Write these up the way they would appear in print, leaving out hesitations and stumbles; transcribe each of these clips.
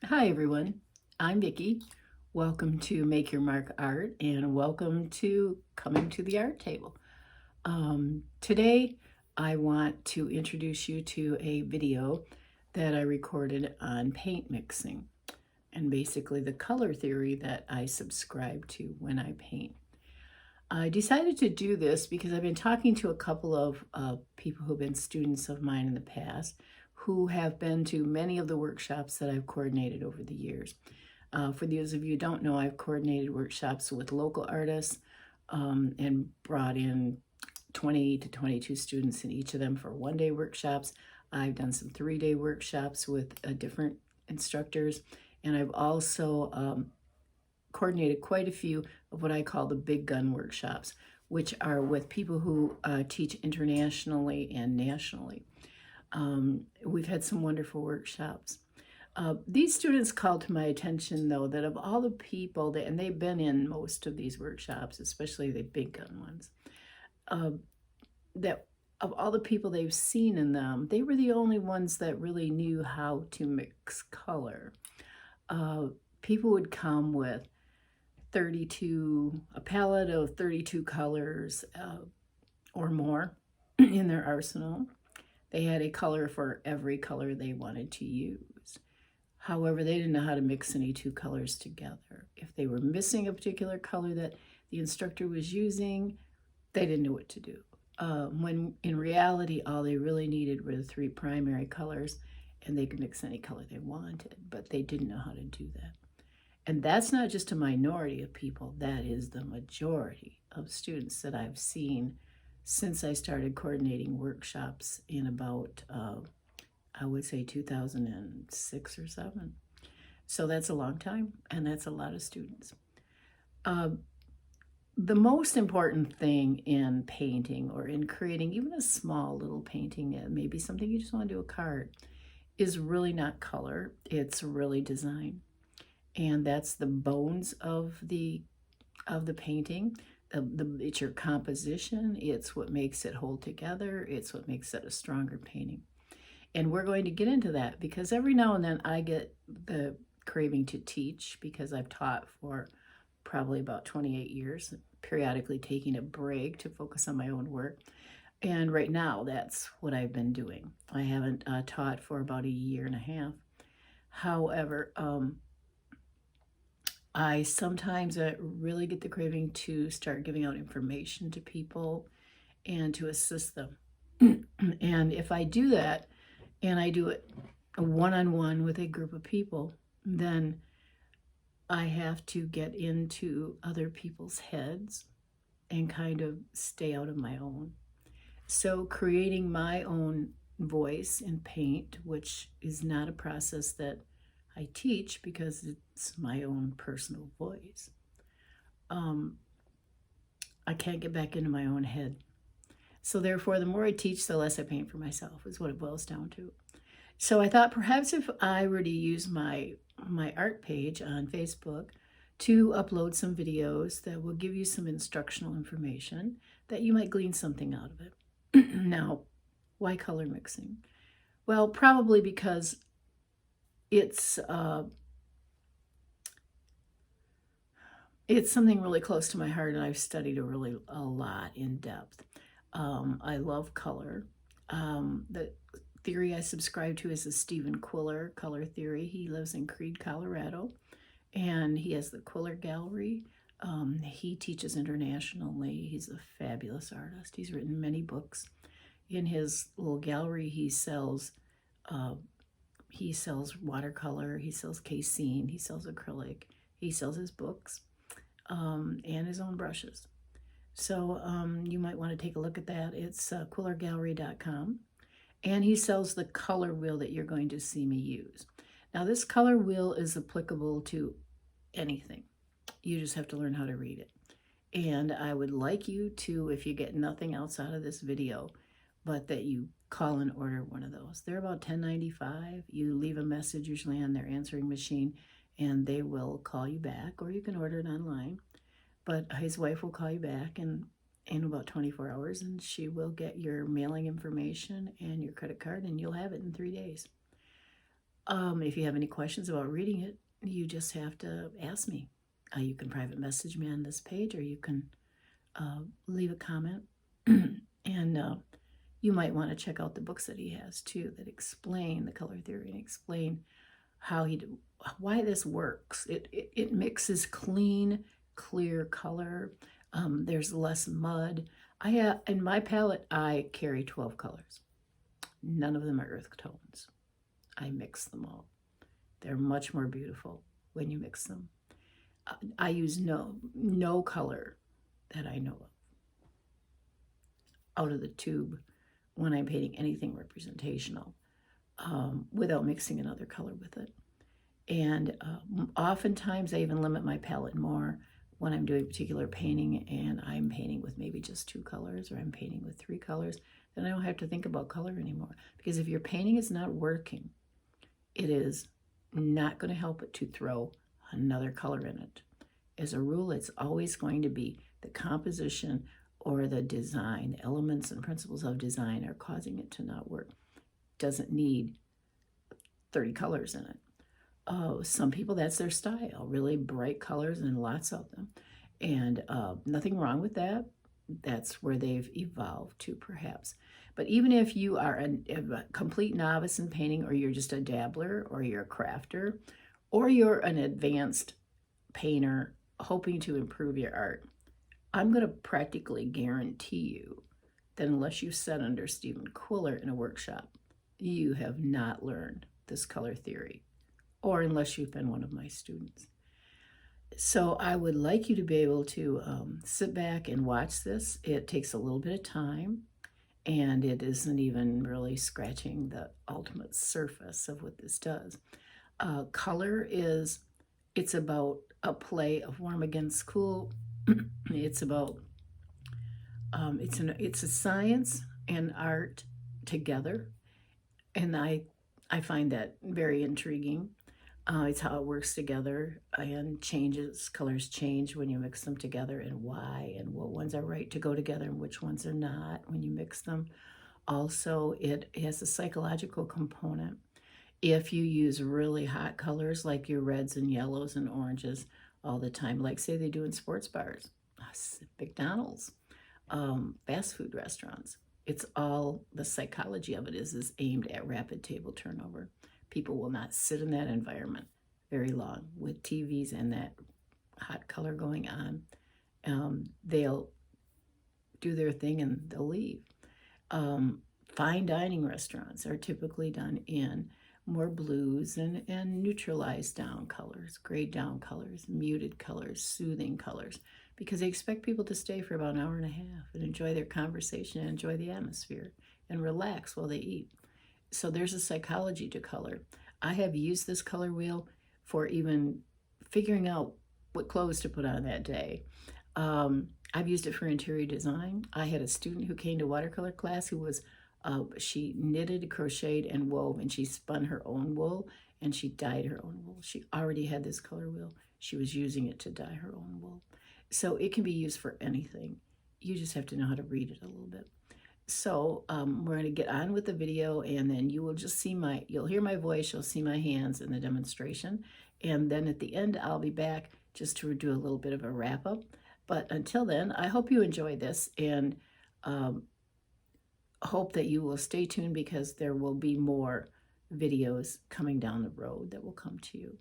Hi everyone, I'm Vicki. Welcome to Make Your Mark Art and welcome to Coming to the Art Table. Today I want to introduce you to a video that I recorded on paint mixing and basically the color theory that I subscribe to when I paint. I decided to do this because I've been talking to a couple of people who've been students of mine in the past who have been to many of the workshops that I've coordinated over the years. For those of you who don't know, I've coordinated workshops with local artists and brought in 20 to 22 students in each of them for one-day workshops. I've done some three-day workshops with different instructors, and I've also coordinated quite a few of what I call the big gun workshops, which are with people who teach internationally and nationally. We've had some wonderful workshops. These students called to my attention, though, that of all the people, and they've been in most of these workshops, especially the big gun ones, that of all the people they've seen in them, they were the only ones that really knew how to mix color. People would come with a palette of 32 colors or more in their arsenal. They had a color for every color they wanted to use. However, they didn't know how to mix any two colors together. If they were missing a particular color that the instructor was using, they didn't know what to do. When in reality, all they really needed were the three primary colors, and they could mix any color they wanted, but they didn't know how to do that. And that's not just a minority of people, that is the majority of students that I've seen since I started coordinating workshops in about, I would say 2006 or 7. So that's a long time, and that's a lot of students. The most important thing in painting or in creating even a small little painting, maybe something you just want to do a card, is really not color, it's really design. And that's the bones of the painting. It's your composition. It's what makes it hold together. It's what makes it a stronger painting. And we're going to get into that because every now and then I get the craving to teach because I've taught for probably about 28 years, periodically taking a break to focus on my own work. And right now, that's what I've been doing. I haven't taught for about a year and a half. However, I sometimes really get the craving to start giving out information to people and to assist them. And if I do that, and I do it one-on-one with a group of people, then I have to get into other people's heads and kind of stay out of my own. So creating my own voice in paint, which is not a process that I teach because it's my own personal voice. I can't get back into my own head. So therefore, the more I teach, the less I paint for myself, is what it boils down to. So I thought perhaps if I were to use my art page on Facebook to upload some videos that will give you some instructional information, that you might glean something out of it. Now, why color mixing? Well, probably because it's something really close to my heart, and I've studied it a lot in depth. I love color. The theory I subscribe to is the Stephen Quiller Color Theory. He lives in Creede, Colorado, and he has the Quiller Gallery. He teaches internationally. He's a fabulous artist. He's written many books. In his little gallery, he sells watercolor, he sells casein, he sells acrylic, he sells his books, and his own brushes. So you might want to take a look at that. It's quillergallery.com. And he sells the color wheel that you're going to see me use. Now this color wheel is applicable to anything. You just have to learn how to read it. And I would like you to, if you get nothing else out of this video, but that you call and order one of those. They're about $10.95. You leave a message usually on their answering machine and they will call you back, or you can order it online. But his wife will call you back in about 24 hours, and she will get your mailing information and your credit card, and you'll have it in 3 days. If you have any questions about reading it, you just have to ask me. You can private message me on this page, or you can leave a comment. And you might want to check out the books that he has too that explain the color theory and explain why this works. It mixes clean, clear color. There's less mud. In my palette, I carry 12 colors. None of them are earth tones. I mix them all. They're much more beautiful when you mix them. I use no color that I know of out of the tube when I'm painting anything representational without mixing another color with it. And oftentimes I even limit my palette more when I'm doing a particular painting and I'm painting with maybe just 2 colors, or I'm painting with 3 colors. Then I don't have to think about color anymore. Because if your painting is not working, it is not going to help it to throw another color in it. As a rule, it's always going to be the composition or the design. The elements and principles of design are causing it to not work. It doesn't need 30 colors in it. Some people, that's their style, really bright colors and lots of them. And nothing wrong with that. That's where they've evolved to, perhaps. But even if you are a complete novice in painting, or you're just a dabbler, or you're a crafter, or you're an advanced painter hoping to improve your art, I'm going to practically guarantee you that unless you sat under Stephen Quiller in a workshop, you have not learned this color theory, or unless you've been one of my students. So I would like you to be able to sit back and watch this. It takes a little bit of time, and it isn't even really scratching the ultimate surface of what this does. Color it's about a play of warm against cool. It's about, it's a science and art together, and I find that very intriguing. It's how it works together, and colors change when you mix them together, and why, and what ones are right to go together and which ones are not when you mix them. Also, it has a psychological component. If you use really hot colors like your reds and yellows and oranges all the time, like say they do in sports bars, McDonald's, fast food restaurants, it's all, the psychology of it is aimed at rapid table turnover. People will not sit in that environment very long with TVs and that hot color going on. They'll do their thing and they'll leave. Fine dining restaurants are typically done in more blues and neutralized down colors, grayed down colors, muted colors, soothing colors, because they expect people to stay for about an hour and a half and enjoy their conversation and enjoy the atmosphere and relax while they eat. So there's a psychology to color. I have used this color wheel for even figuring out what clothes to put on that day. I've used it for interior design. I had a student who came to watercolor class who was, she knitted, crocheted, and wove, and she spun her own wool, and she dyed her own wool. She already had this color wheel. She was using it to dye her own wool. So it can be used for anything. You just have to know how to read it a little bit. So we're going to get on with the video, and then you will just see you'll hear my voice, you'll see my hands in the demonstration, and then at the end I'll be back just to do a little bit of a wrap-up. But until then, I hope you enjoy this, and hope that you will stay tuned, because there will be more videos coming down the road that will come to you.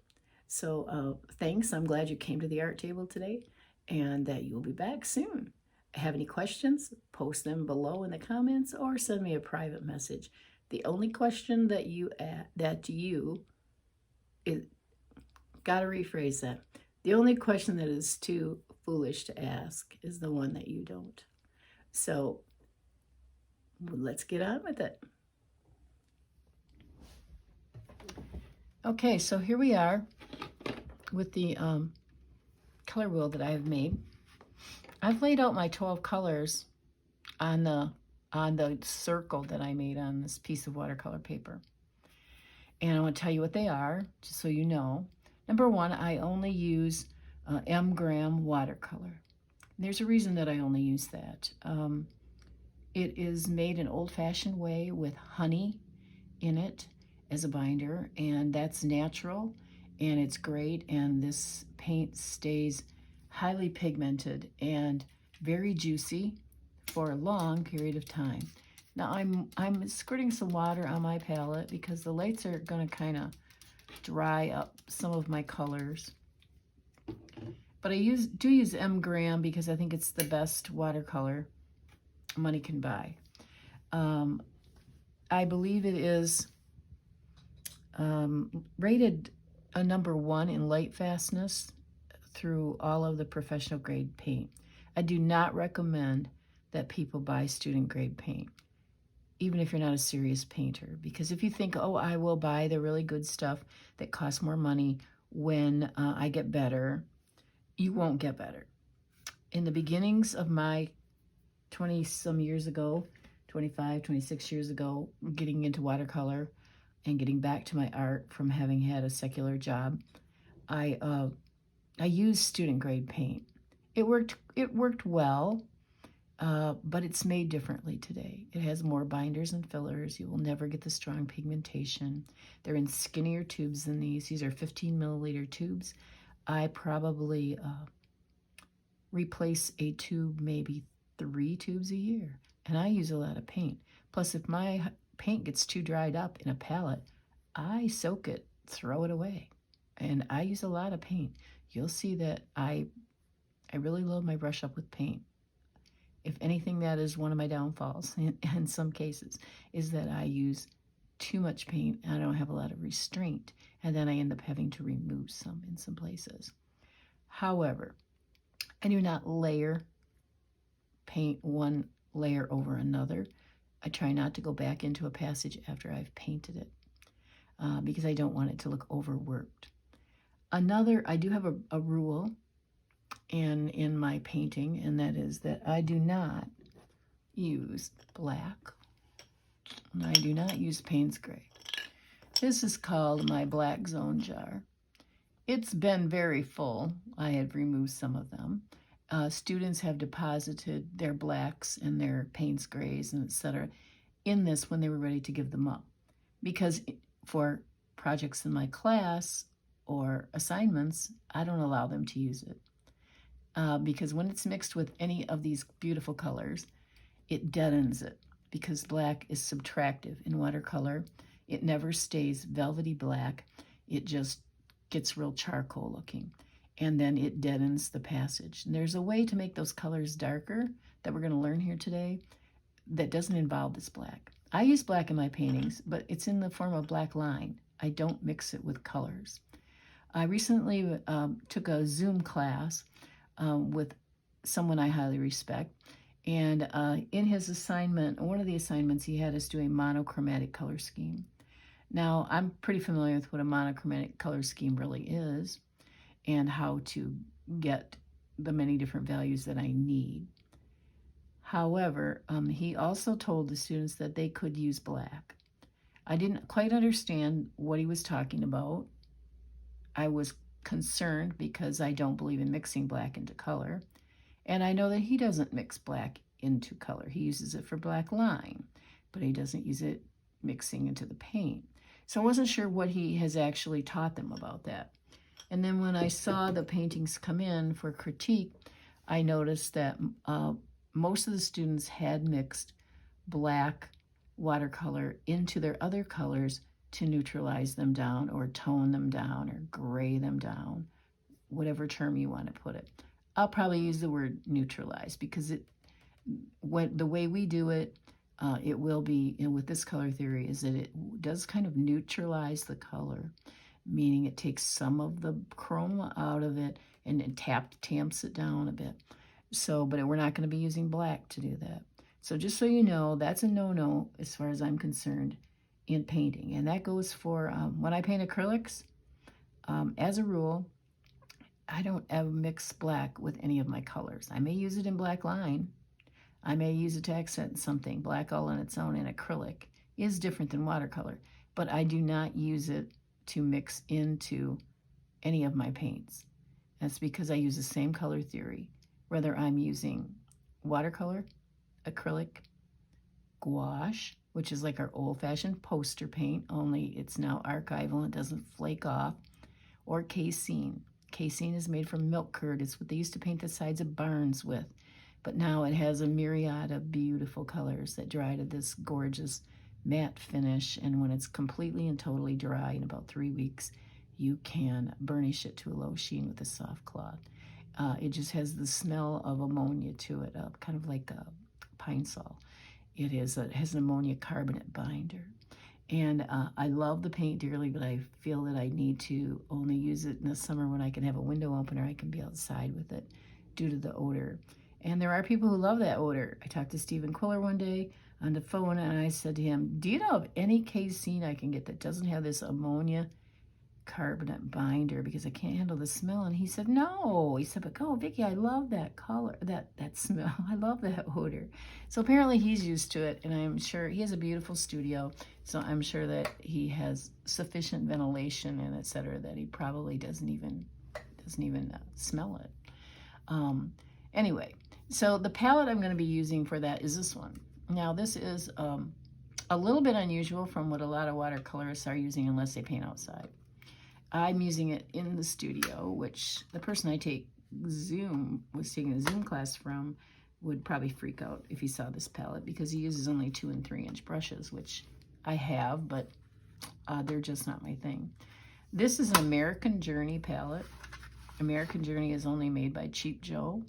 So thanks. I'm glad you came to the art table today, and that you will be back soon. Have any questions, post them below in the comments, or send me a private message. The only question that gotta rephrase that. The only question that is too foolish to ask is the one that you don't. So let's get on with it. Okay, so here we are with the color wheel that I have made. I've laid out my 12 colors on the circle that I made on this piece of watercolor paper. And I want to tell you what they are, just so you know. Number one, I only use M-gram watercolor. There's a reason that I only use that. It is made an old-fashioned way with honey in it, as a binder, and that's natural, and it's great, and this paint stays highly pigmented and very juicy for a long period of time. Now I'm squirting some water on my palette because the lights are going to kind of dry up some of my colors. But I do use M Graham because I think it's the best watercolor money can buy. I believe it is rated a #1 in light fastness through all of the professional grade paint. I do not recommend that people buy student grade paint, even if you're not a serious painter, because if you think, oh, I will buy the really good stuff that costs more money when I get better, you won't get better. In the beginnings of my 20-some years ago, 25, 26 years ago, getting into watercolor and getting back to my art from having had a secular job, I used student grade paint. It worked well, but it's made differently today. It has more binders and fillers. You will never get the strong pigmentation. They're in skinnier tubes than these. These are 15 milliliter tubes. I probably replace a tube maybe 3 tubes a year, and I use a lot of paint. Plus, if my paint gets too dried up in a palette, I soak it, throw it away, and I use a lot of paint. You'll see that I really load my brush up with paint. If anything, that is one of my downfalls in some cases, is that I use too much paint and I don't have a lot of restraint, and then I end up having to remove some in some places. However, I do not layer paint one layer over another. I try not to go back into a passage after I've painted it because I don't want it to look overworked. I do have a rule in my painting, and that is that I do not use black, and I do not use Payne's Gray. This is called my black zone jar. It's been very full. I have removed some of them. Students have deposited their blacks and their Payne's Grays and etc. in this when they were ready to give them up. Because for projects in my class or assignments, I don't allow them to use it. Because when it's mixed with any of these beautiful colors, it deadens it. Because black is subtractive in watercolor. It never stays velvety black. It just gets real charcoal looking. And then it deadens the passage. And there's a way to make those colors darker that we're going to learn here today that doesn't involve this black. I use black in my paintings, but it's in the form of black line. I don't mix it with colors. I recently took a Zoom class with someone I highly respect. And in his assignment, one of the assignments he had us do a monochromatic color scheme. Now, I'm pretty familiar with what a monochromatic color scheme really is and how to get the many different values that I need. However, he also told the students that they could use black. I didn't quite understand what he was talking about. I was concerned because I don't believe in mixing black into color. And I know that he doesn't mix black into color. He uses it for black line, but he doesn't use it mixing into the paint. So I wasn't sure what he has actually taught them about that. And then when I saw the paintings come in for critique, I noticed that most of the students had mixed black watercolor into their other colors to neutralize them down or tone them down or gray them down, whatever term you want to put it. I'll probably use the word neutralize because the way we do it, it will be, and with this color theory, is that it does kind of neutralize the color, meaning it takes some of the chroma out of it and it tamps it down a bit. So, but we're not going to be using black to do that. So just so you know, that's a no-no as far as I'm concerned in painting. And that goes for when I paint acrylics, as a rule, I don't ever mix black with any of my colors. I may use it in black line. I may use it to accent something. Black all on its own in acrylic is different than watercolor, but I do not use it to mix into any of my paints. That's because I use the same color theory, whether I'm using watercolor, acrylic, gouache, which is like our old-fashioned poster paint, only it's now archival and doesn't flake off, or casein. Casein is made from milk curd. It's what they used to paint the sides of barns with, but now it has a myriad of beautiful colors that dry to this gorgeous matte finish, and when it's completely and totally dry in about 3 weeks, you can burnish it to a low sheen with a soft cloth. It just has the smell of ammonia to it, kind of like a pine sol. It has an ammonia carbonate binder. And I love the paint dearly, but I feel that I need to only use it in the summer when I can have a window open or I can be outside with it due to the odor. And there are people who love that odor. I talked to Stephen Quiller one day on the phone, and I said to him, do you know of any casein I can get that doesn't have this ammonia carbonate binder, because I can't handle the smell? And he said, no. He said, but go, Vicki, I love that color, that smell. I love that odor. So apparently he's used to it, and I'm sure he has a beautiful studio, so I'm sure that he has sufficient ventilation and etc. that he probably doesn't even smell it. Anyway, so the palette I'm going to be using for that is this one. Now this is a little bit unusual from what a lot of watercolorists are using unless they paint outside. I'm using it in the studio, which the person I was taking a Zoom class from would probably freak out if he saw this palette, because he uses only 2 and 3 inch brushes, which I have, but they're just not my thing. This is an American Journey palette. American Journey is only made by Cheap Joe.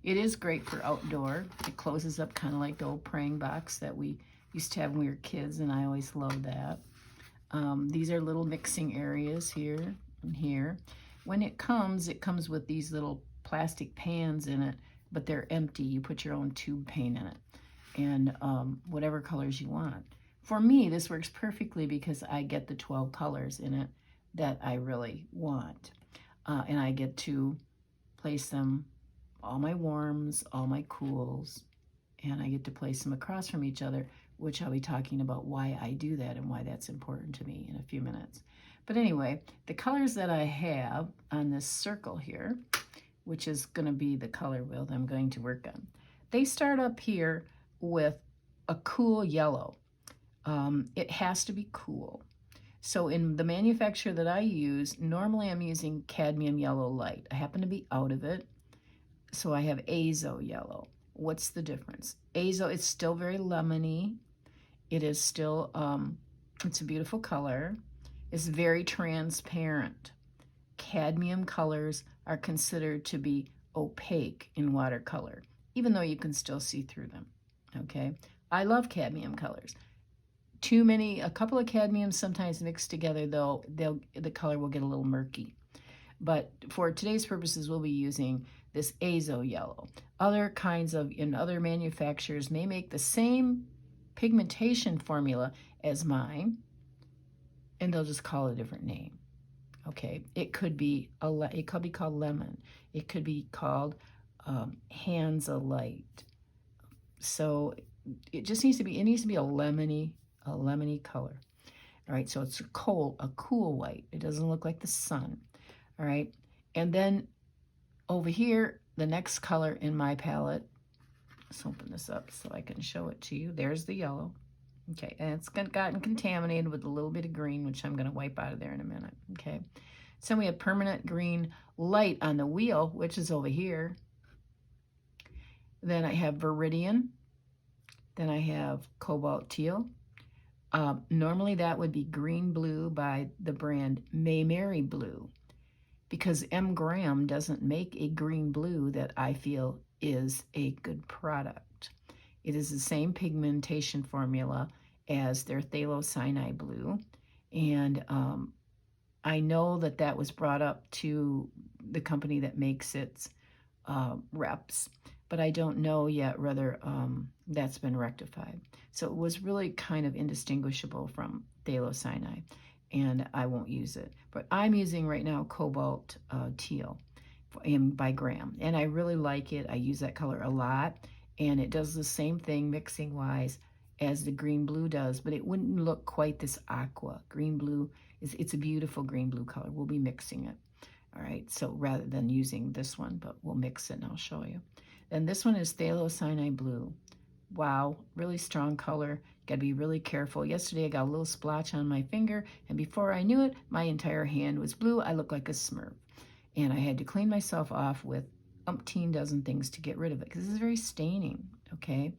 It is great for outdoor. It closes up kind of like the old praying box that we used to have when we were kids, and I always loved that. These are little mixing areas here and here. When it comes with these little plastic pans in it, but they're empty. You put your own tube paint in it, and whatever colors you want. For me, this works perfectly because I get the 12 colors in it that I really want. And I get to place them, all my warms, all my cools, and I get to place them across from each other, which I'll be talking about why I do that and why that's important to me in a few minutes. But anyway, the colors that I have on this circle here, which is going to be the color wheel that I'm going to work on, they start up here with a cool yellow. It has to be cool. So in the manufacturer that I use, normally I'm using Cadmium Yellow Light. I happen to be out of it, so I have Azo Yellow. What's the difference? Azo, it's still very lemony. It is still, it's a beautiful color. It's very transparent. Cadmium colors are considered to be opaque in watercolor, even though you can still see through them, okay? I love cadmium colors. A couple of cadmiums sometimes mixed together, though, the color will get a little murky. But for today's purposes, we'll be using this Azo Yellow. Other manufacturers may make the same pigmentation formula as mine, and they'll just call it a different name. Okay, it could be called lemon. It could be called hands of light. So it just needs to be a lemony color. All right, so it's a cool white. It doesn't look like the sun. All right, and then over here, the next color in my palette, let's open this up so I can show it to you. There's the yellow. Okay, and it's gotten contaminated with a little bit of green, which I'm going to wipe out of there in a minute. Okay, so we have permanent green light on the wheel, which is over here. Then I have Viridian. Then I have Cobalt Teal. Normally that would be green blue by the brand Mary Blue, because M. Graham doesn't make a green blue that I feel is a good product. It is the same pigmentation formula as their Phthalo Sinai blue, and I know that was brought up to the company that makes its reps, but I don't know yet whether that's been rectified. So it was really kind of indistinguishable from Phthalo Sinai, and I won't use it. But I'm using right now Cobalt Teal by Graham, and I really like it. I use that color a lot, and it does the same thing mixing-wise as the green blue does, but it wouldn't look quite this aqua. Green blue, it's a beautiful green blue color. We'll be mixing it. All right, so rather than using this one, but we'll mix it and I'll show you. Then this one is Phthalo Sinai Blue. Wow, really strong color. Got to be really careful. Yesterday I got a little splotch on my finger, and before I knew it, my entire hand was blue. I looked like a Smurf. And I had to clean myself off with umpteen dozen things to get rid of it, because it's very staining, okay?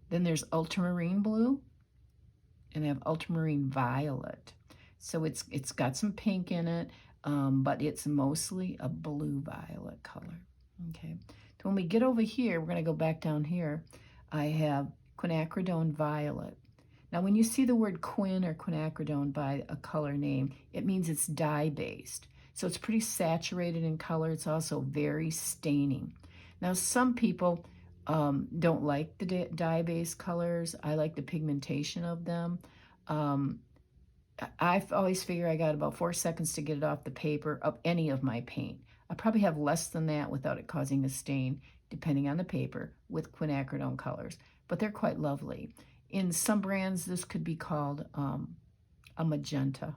Then there's Ultramarine Blue, and I have Ultramarine Violet. So it's got some pink in it, but it's mostly a blue-violet color, okay? So when we get over here, we're going to go back down here. I have Quinacridone Violet. Now, when you see the word quin or quinacridone by a color name, it means it's dye-based. So it's pretty saturated in color. It's also very staining. Now, some people don't like the dye-based colors. I like the pigmentation of them. I always figure I got about 4 seconds to get it off the paper of any of my paint. I probably have less than that without it causing a stain, depending on the paper, with quinacridone colors. But they're quite lovely. In some brands, this could be called a magenta,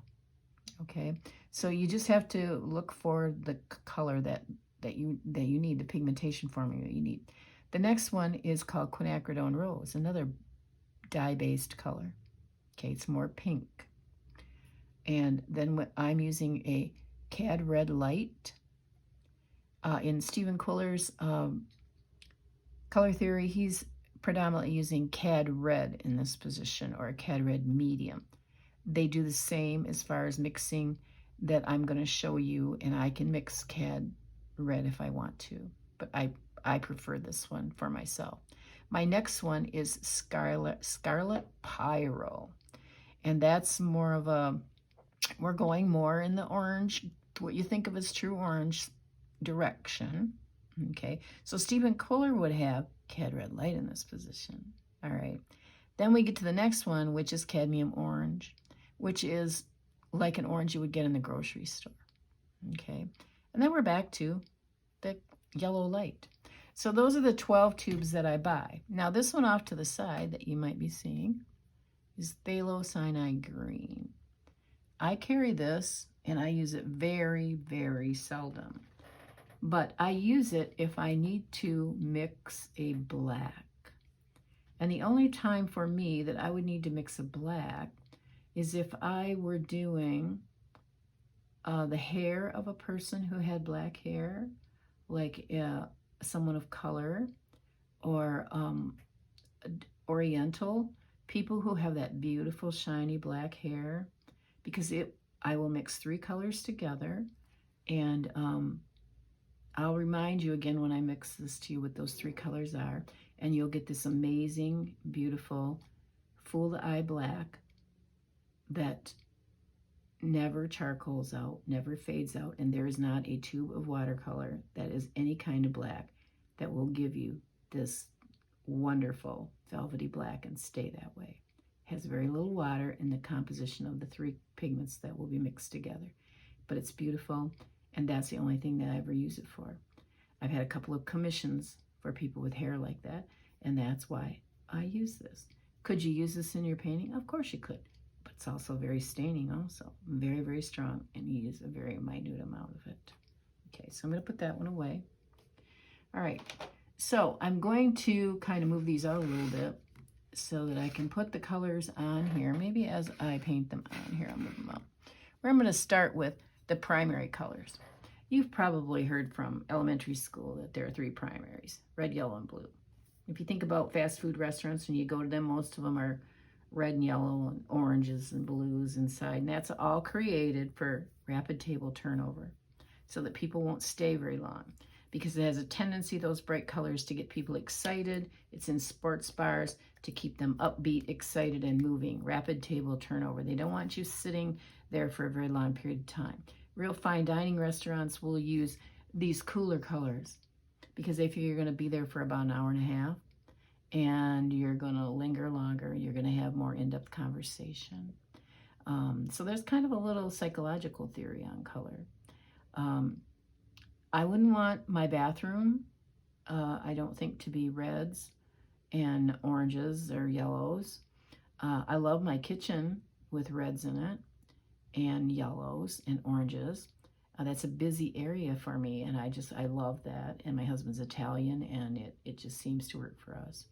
okay? So you just have to look for the color that you need, the pigmentation formula you need. The next one is called Quinacridone Rose, another dye-based color. Okay, it's more pink. And then I'm using a Cad Red Light. In Stephen Quiller's Color Theory, he's predominantly using Cad Red in this position, or a Cad Red medium. They do the same as far as mixing that I'm going to show you, and I can mix Cad Red if I want to, but I prefer this one for myself. My next one is Scarlet Pyro, and that's more of a, we're going more in the orange, what you think of as true orange direction. Okay, so Stephen Quiller would have Cad Red Light in this position. All right, then we get to the next one, which is Cadmium Orange, which is like an orange you would get in the grocery store. Okay, and then we're back to the yellow light. So those are the 12 tubes that I buy. Now this one off to the side that you might be seeing is Phthalo Sinai Green. I carry this and I use it very, very seldom. But I use it if I need to mix a black. And the only time for me that I would need to mix a black is if I were doing the hair of a person who had black hair, like someone of color, or Oriental, people who have that beautiful shiny black hair, because I will mix 3 colors together, and I'll remind you again when I mix this to you what those 3 colors are, and you'll get this amazing, beautiful, fool the eye black that never charcoals out, never fades out, and there is not a tube of watercolor that is any kind of black that will give you this wonderful velvety black and stay that way. It has very little water in the composition of the 3 pigments that will be mixed together, but it's beautiful, and that's the only thing that I ever use it for. I've had a couple of commissions for people with hair like that, and that's why I use this. Could you use this in your painting? Of course you could, but it's also very staining also, very, very strong, and you use a very minute amount of it. Okay, so I'm going to put that one away. All right, so I'm going to kind of move these out a little bit so that I can put the colors on here. Maybe as I paint them on here, I'll move them out. Where I'm going to start with the primary colors. You've probably heard from elementary school that there are 3 primaries, red, yellow, and blue. If you think about fast food restaurants, when you go to them, most of them are red and yellow and oranges and blues inside, and that's all created for rapid table turnover so that people won't stay very long, because it has a tendency, those bright colors, to get people excited. It's in sports bars to keep them upbeat, excited, and moving. Rapid table turnover. They don't want you sitting there for a very long period of time. Real fine dining restaurants will use these cooler colors because they figure you're going to be there for about an hour and a half, and you're going to linger longer. You're going to have more in-depth conversation. So there's kind of a little psychological theory on color. I wouldn't want my bathroom, I don't think, to be reds and oranges or yellows. I love my kitchen with reds in it and yellows and oranges. That's a busy area for me, and I love that. And my husband's Italian, and it just seems to work for us.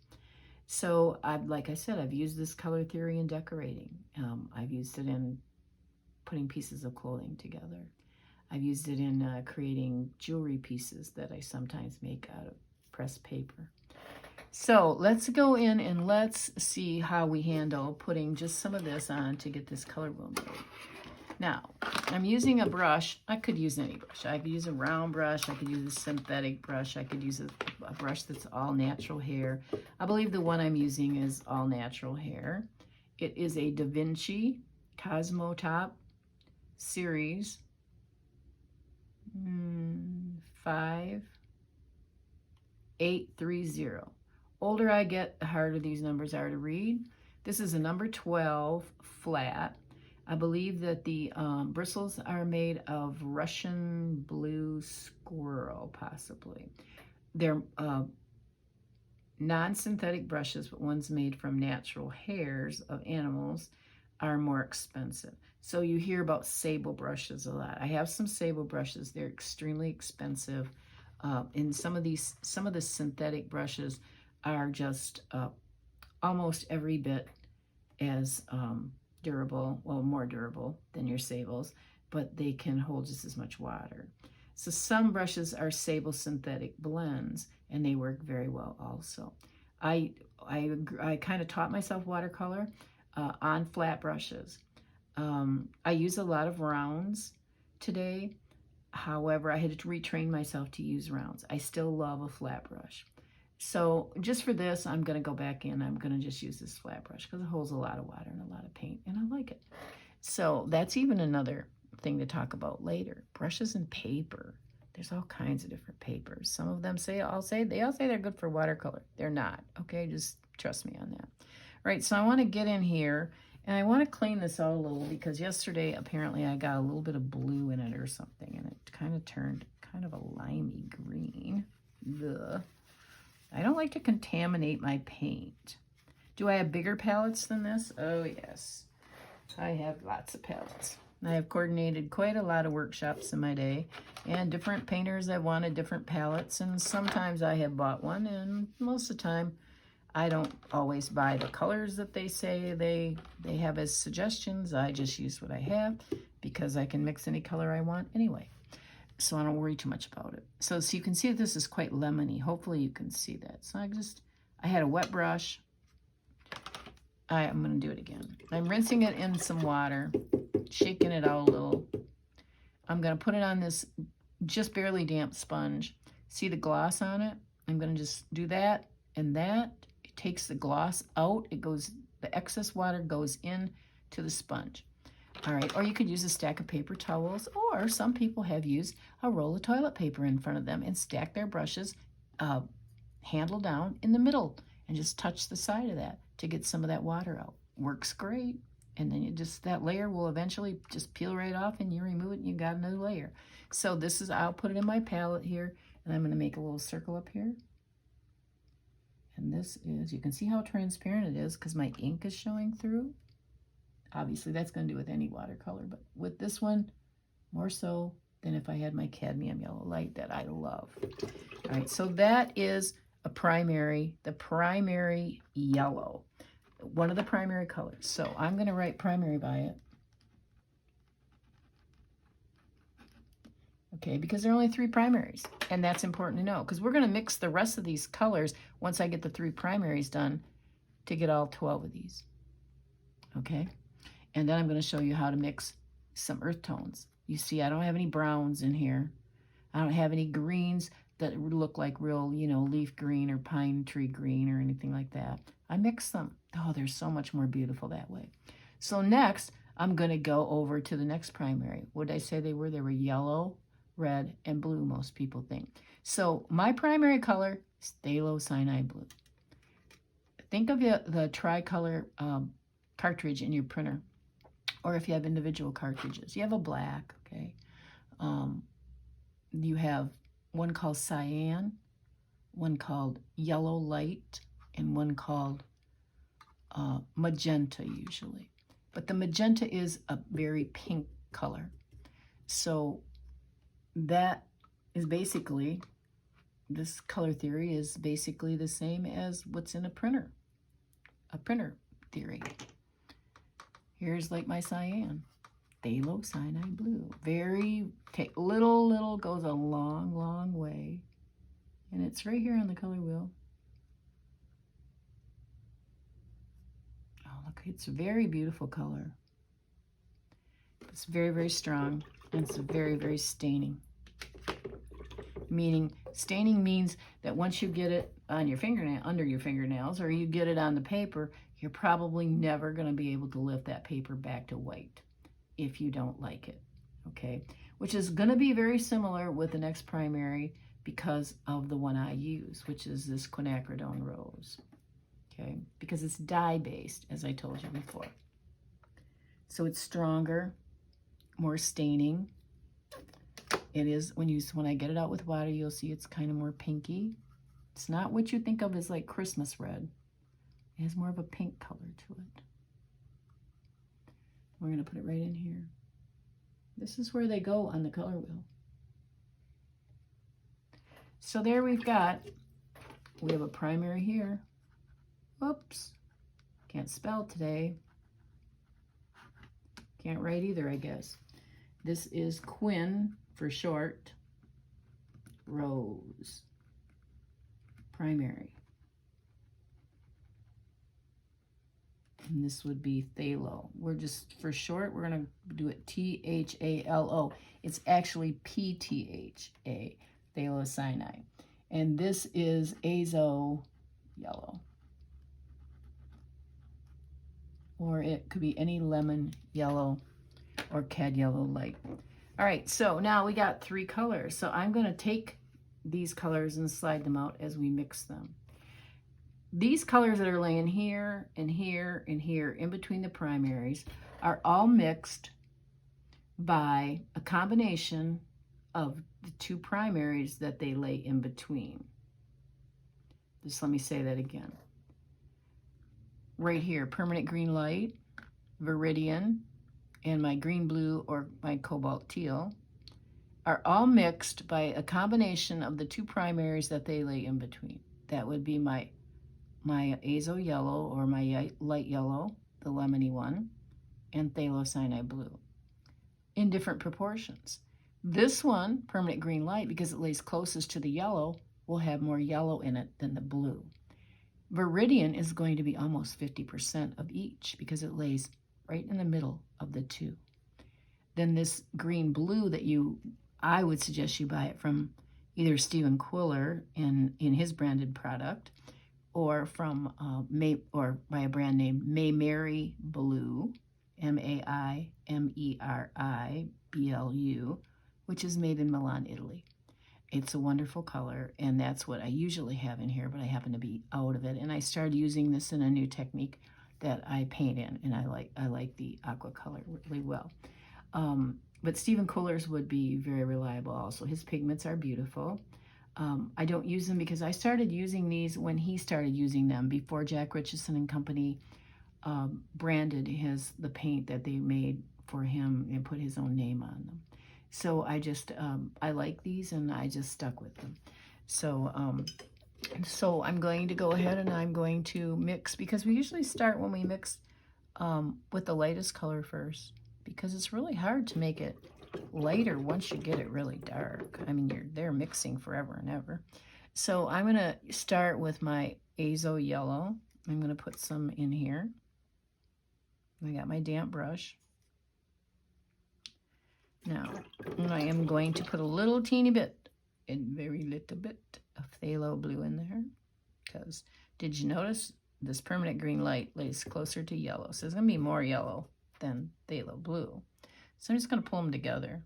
So like I said, I've used this color theory in decorating. I've used it in putting pieces of clothing together. I've used it in creating jewelry pieces that I sometimes make out of pressed paper. So let's go in and let's see how we handle putting just some of this on to get this color wheel made. Now, I'm using a brush. I could use any brush. I could use a round brush. I could use a synthetic brush. I could use a brush that's all natural hair. I believe the one I'm using is all natural hair. It is a Da Vinci Cosmo Top Series 5830. Older I get, the harder these numbers are to read. This is a number 12 flat. I believe that the bristles are made of Russian blue squirrel, possibly. They're non-synthetic brushes, but ones made from natural hairs of animals are more expensive. So you hear about Sable brushes a lot. I have some Sable brushes. They're extremely expensive. And some of the synthetic brushes are just almost every bit as durable, well, more durable than your Sables, but they can hold just as much water. So some brushes are Sable synthetic blends, and they work very well also. I kind of taught myself watercolor on flat brushes. I use a lot of rounds today. However, I had to retrain myself to use rounds. I still love a flat brush. So just for this, I'm going to go back in. I'm going to just use this flat brush because it holds a lot of water and a lot of paint, and I like it. So that's even another thing to talk about later. Brushes and paper. There's all kinds of different papers. Some of them they all say they're good for watercolor. They're not. Okay, just trust me on that. All right, so I want to get in here, and I want to clean this out a little because yesterday apparently I got a little bit of blue in it or something, and it kind of turned kind of a limey green. Ugh. I don't like to contaminate my paint. Do I have bigger palettes than this? Oh, yes. I have lots of palettes. I have coordinated quite a lot of workshops in my day, and different painters have wanted different palettes, and sometimes I have bought one, and most of the time I don't always buy the colors that they say they have as suggestions. I just use what I have because I can mix any color I want anyway. So I don't worry too much about it. So you can see that this is quite lemony. Hopefully you can see that. So I had a wet brush. I'm going to do it again. I'm rinsing it in some water, shaking it out a little. I'm going to put it on this just barely damp sponge. See the gloss on it? I'm going to just do that and that. It takes the gloss out. The excess water goes in to the sponge. All right, or you could use a stack of paper towels, or some people have used a roll of toilet paper in front of them and stack their brushes handle down in the middle and just touch the side of that to get some of that water out. Works great. And then that layer will eventually just peel right off, and you remove it and you got another layer. So I'll put it in my palette here, and I'm going to make a little circle up here. And you can see how transparent it is because my ink is showing through. Obviously, that's going to do with any watercolor, but with this one, more so than if I had my cadmium yellow light that I love. All right, so that is the primary yellow, one of the primary colors. So I'm going to write primary by it. Okay, because there are only 3 primaries, and that's important to know because we're going to mix the rest of these colors once I get the 3 primaries done to get all 12 of these. Okay. And then I'm going to show you how to mix some earth tones. You see, I don't have any browns in here. I don't have any greens that look like real, leaf green or pine tree green or anything like that. I mix them. Oh, they're so much more beautiful that way. So next, I'm going to go over to the next primary. What did I say they were? They were yellow, red, and blue, most people think. So my primary color is Phthalo Sinai Blue. Think of the tricolor cartridge in your printer, or if you have individual cartridges. You have a black, okay? You have one called cyan, one called yellow light, and one called magenta usually. But the magenta is a very pink color. So that is basically, this color theory is basically the same as what's in a printer. a printer theory. Here's like my cyan. Phthalo, Sinai Blue. Very, little goes a long, long way. And it's right here on the color wheel. Oh, look, it's a very beautiful color. It's very, very strong, and it's very, very staining. Staining means that once you get it on your fingernail, under your fingernails, or you get it on the paper, you're probably never going to be able to lift that paper back to white if you don't like it, okay? Which is going to be very similar with the next primary because of the one I use, which is this Quinacridone Rose, okay? Because it's dye-based, as I told you before. So it's stronger, more staining. It is, when I get it out with water, you'll see it's kind of more pinky. It's not what you think of as like Christmas red. It has more of a pink color to it. We're going to put it right in here. This is where they go on the color wheel. So there we have a primary here. Oops, can't spell today. Can't write either, I guess. This is Quin for short, Rose, primary. And this would be Phthalo. We're just, for short, we're going to do it T-H-A-L-O. It's actually P-T-H-A, Phthalo Sinai. And this is Azo Yellow. Or it could be any lemon yellow or Cad Yellow Light. All right, so now we got 3 colors. So I'm going to take these colors and slide them out as we mix them. These colors that are laying here and here and here in between the primaries are all mixed by a combination of the 2 primaries that they lay in between. Just let me say that again. Right here, Permanent Green Light, Viridian, and my green blue or my Cobalt Teal are all mixed by a combination of the 2 primaries that they lay in between. That would be my Azo Yellow or my light yellow, the lemony one, and Phthalo Sinai Blue in different proportions. This one, Permanent Green Light, because it lays closest to the yellow, will have more yellow in it than the blue. Viridian is going to be almost 50% of each because it lays right in the middle of the 2. Then this green blue that I would suggest you buy it from either Stephen Quiller in his branded product, or from or by a brand name Maimeri Blue, M-A-I-M-E-R-I-B-L-U, which is made in Milan, Italy. It's a wonderful color, and that's what I usually have in here, but I happen to be out of it. And I started using this in a new technique that I paint in, and I like the aqua color really well. But Stephen Quiller's would be very reliable also. His pigments are beautiful. I don't use them because I started using these when he started using them, before Jack Richardson and Company branded the paint that they made for him and put his own name on them. So I just, I like these, and I just stuck with them. So, so I'm going to go ahead and I'm going to mix, because we usually start when we mix with the lightest color first, because it's really hard to make it lighter once you get it really dark. I mean, they're mixing forever and ever. So I'm going to start with my Azo Yellow. I'm going to put some in here. I got my damp brush. Now, I am going to put a little teeny bit, a very little bit of Phthalo Blue in there, because did you notice this Permanent Green Light lays closer to yellow, so it's going to be more yellow than Phthalo Blue. So I'm just going to pull them together,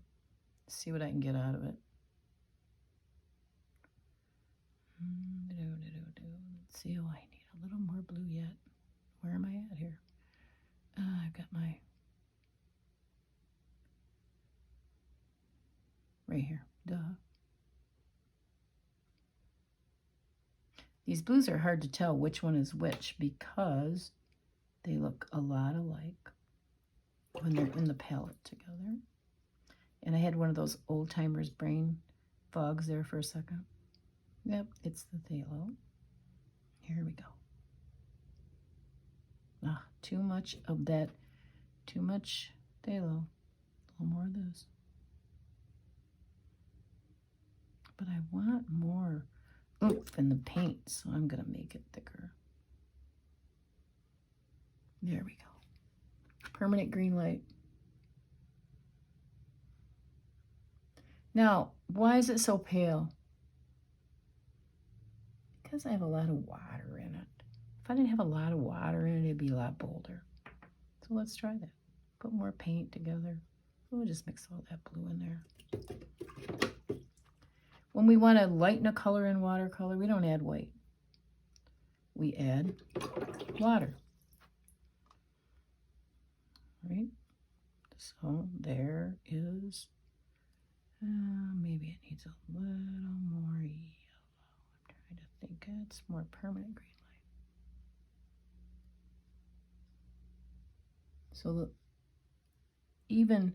see what I can get out of it. Let's see, oh, I need a little more blue yet. Where am I at here? I've got my... right here, duh. These blues are hard to tell which one is which because they look a lot alike when they're in the palette together. And I had one of those old-timers brain fogs there for a second. Yep, it's the Phthalo. Here we go. Too much of that, too much phthalo. A little more of this. But I want more oomph in the paint, so I'm going to make it thicker. There we go. Permanent green light. Now, why is it so pale? Because I have a lot of water in it. If I didn't have a lot of water in it, it'd be a lot bolder. So let's try that. Put more paint together. We'll just mix all that blue in there. When we want to lighten a color in watercolor, we don't add white. We add water. Right? So there is, maybe it needs a little more yellow. I'm trying to think it's more permanent green light. So even,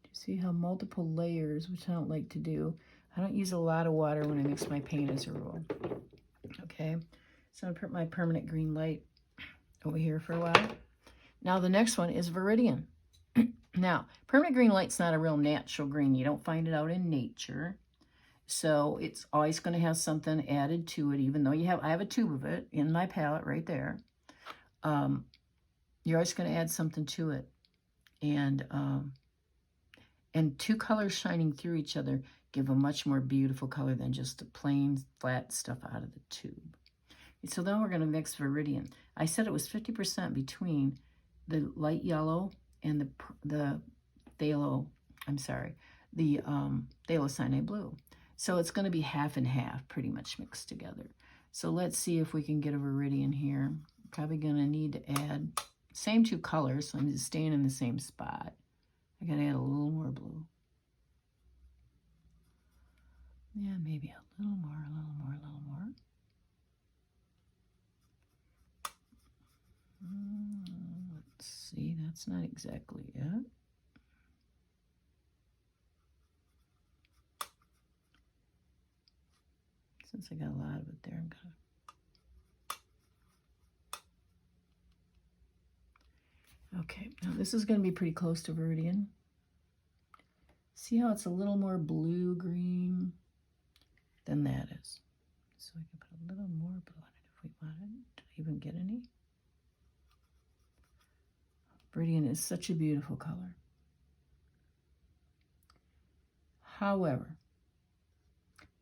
you see how multiple layers, which I don't like to do. I don't use a lot of water when I mix my paint as a rule. Okay, so I'm gonna put my permanent green light over here for a while. Now the next one is Viridian. Now, permanent green light's not a real natural green. You don't find it out in nature. So it's always going to have something added to it, even though I have a tube of it in my palette right there. You're always going to add something to it. And two colors shining through each other give a much more beautiful color than just the plain flat stuff out of the tube. So then we're going to mix Viridian. I said it was 50% between the light yellow and the phthalo, the phthalo Sinai blue. So it's going to be half and half, pretty much mixed together. So let's see if we can get a Viridian here. Probably going to need to add same two colors, so I'm just staying in the same spot. I got to add a little more blue. Yeah, maybe a little more, a little more, a little more. Let's see, that's not exactly it. Since I got a lot of it there, I'm gonna... Okay, now this is gonna be pretty close to Viridian. See how it's a little more blue-green than that is. So I can put a little more blue on it if we wanted. Did I even get any? Viridian is such a beautiful color. However,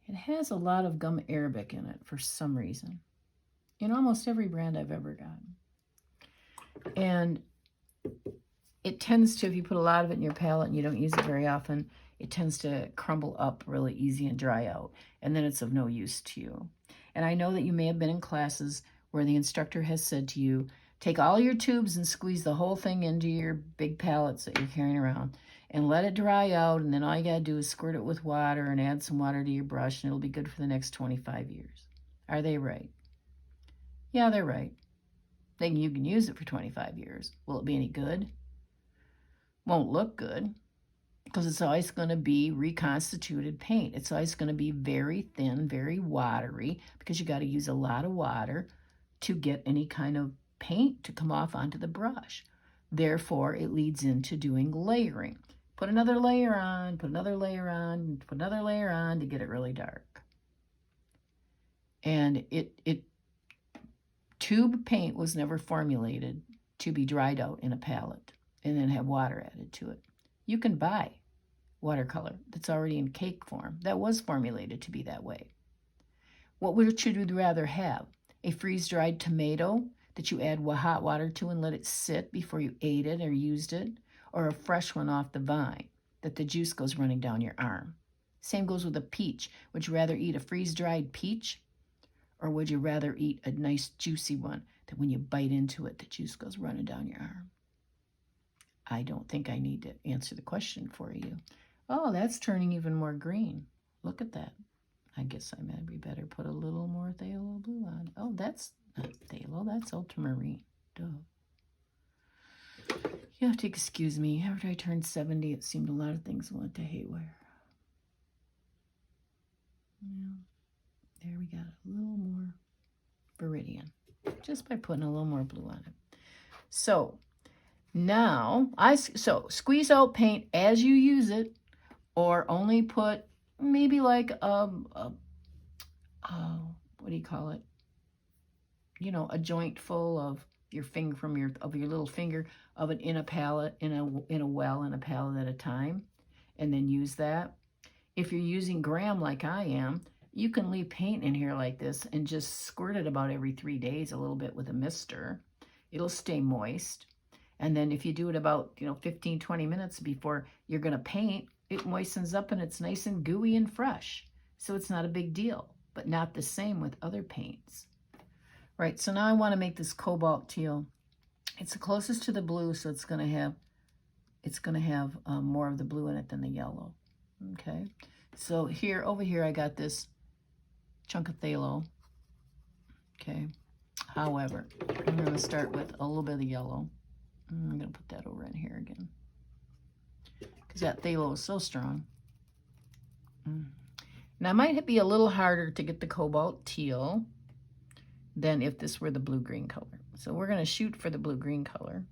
it has a lot of gum arabic in it for some reason. In almost every brand I've ever gotten. And it tends to, if you put a lot of it in your palette and you don't use it very often, it tends to crumble up really easy and dry out. And then it's of no use to you. And I know that you may have been in classes where the instructor has said to you, take all your tubes and squeeze the whole thing into your big palettes that you're carrying around and let it dry out, and then all you gotta do is squirt it with water and add some water to your brush and it'll be good for the next 25 years. Are they right? Yeah, they're right. You can use it for 25 years. Will it be any good? Won't look good because it's always gonna be reconstituted paint. It's always gonna be very thin, very watery because you gotta use a lot of water to get any kind of paint to come off onto the brush. Therefore, it leads into doing layering. Put another layer on, put another layer on, put another layer on to get it really dark. And tube paint was never formulated to be dried out in a palette and then have water added to it. You can buy watercolor that's already in cake form. That was formulated to be that way. What would you rather have? A freeze-dried tomato that you add hot water to and let it sit before you ate it or used it, or a fresh one off the vine that the juice goes running down your arm? Same goes with a peach. Would you rather eat a freeze-dried peach, or would you rather eat a nice juicy one that when you bite into it, the juice goes running down your arm? I don't think I need to answer the question for you. Oh, that's turning even more green. Look at that. I guess I maybe better put a little more phthalo blue on. Oh, that's not phthalo, that's ultramarine. Duh. You have to excuse me. After I turned 70, it seemed a lot of things went to haywire. Yeah. There we got a little more Viridian. just by putting a little more blue on it. So now, so squeeze out paint as you use it, or only put maybe like what do you call it? You know, a joint full of your finger from your little finger of it in a palette, in a well, in a palette at a time, and then use that. If you're using gram like I am, you can leave paint in here like this and just squirt it about every 3 days a little bit with a mister. It'll stay moist. And then if you do it about, 15, 20 minutes before you're going to paint, it moistens up and it's nice and gooey and fresh. So it's not a big deal, but not the same with other paints. Right, so now I want to make this Cobalt Teal. It's the closest to the blue, so it's going to have more of the blue in it than the yellow. Okay, so over here I got this chunk of phthalo. Okay, however, I'm going to start with a little bit of the yellow. I'm going to put that over in here again, because that phthalo is so strong. Now, it might be a little harder to get the Cobalt Teal than if this were the blue-green color. So we're going to shoot for the blue-green color,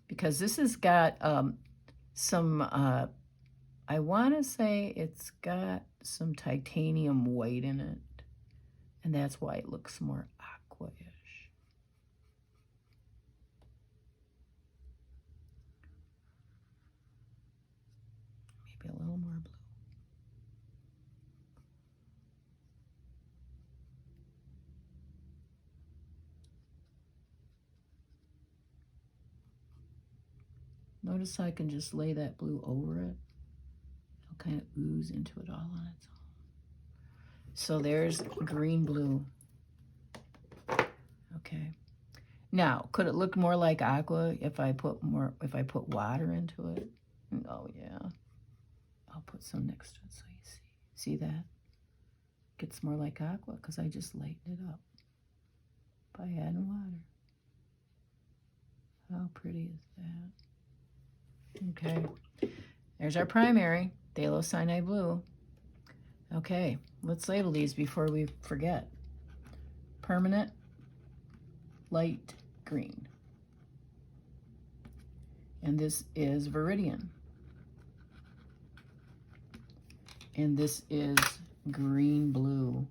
because this has got some, I want to say it's got some titanium white in it, and that's why it looks more aqua-ish. Maybe a little more blue. Notice how I can just lay that blue over it. It'll kind of ooze into it all on its own. So there's green blue. Okay. Now, could it look more like aqua if I put water into it? Oh yeah. I'll put some next to it so you see. See that? Gets more like aqua because I just lightened it up by adding water. How pretty is that? Okay, there's our primary, Phthalo Sinai Blue. Okay, let's label these before we forget. Permanent, light green. And this is Viridian. And this is green blue.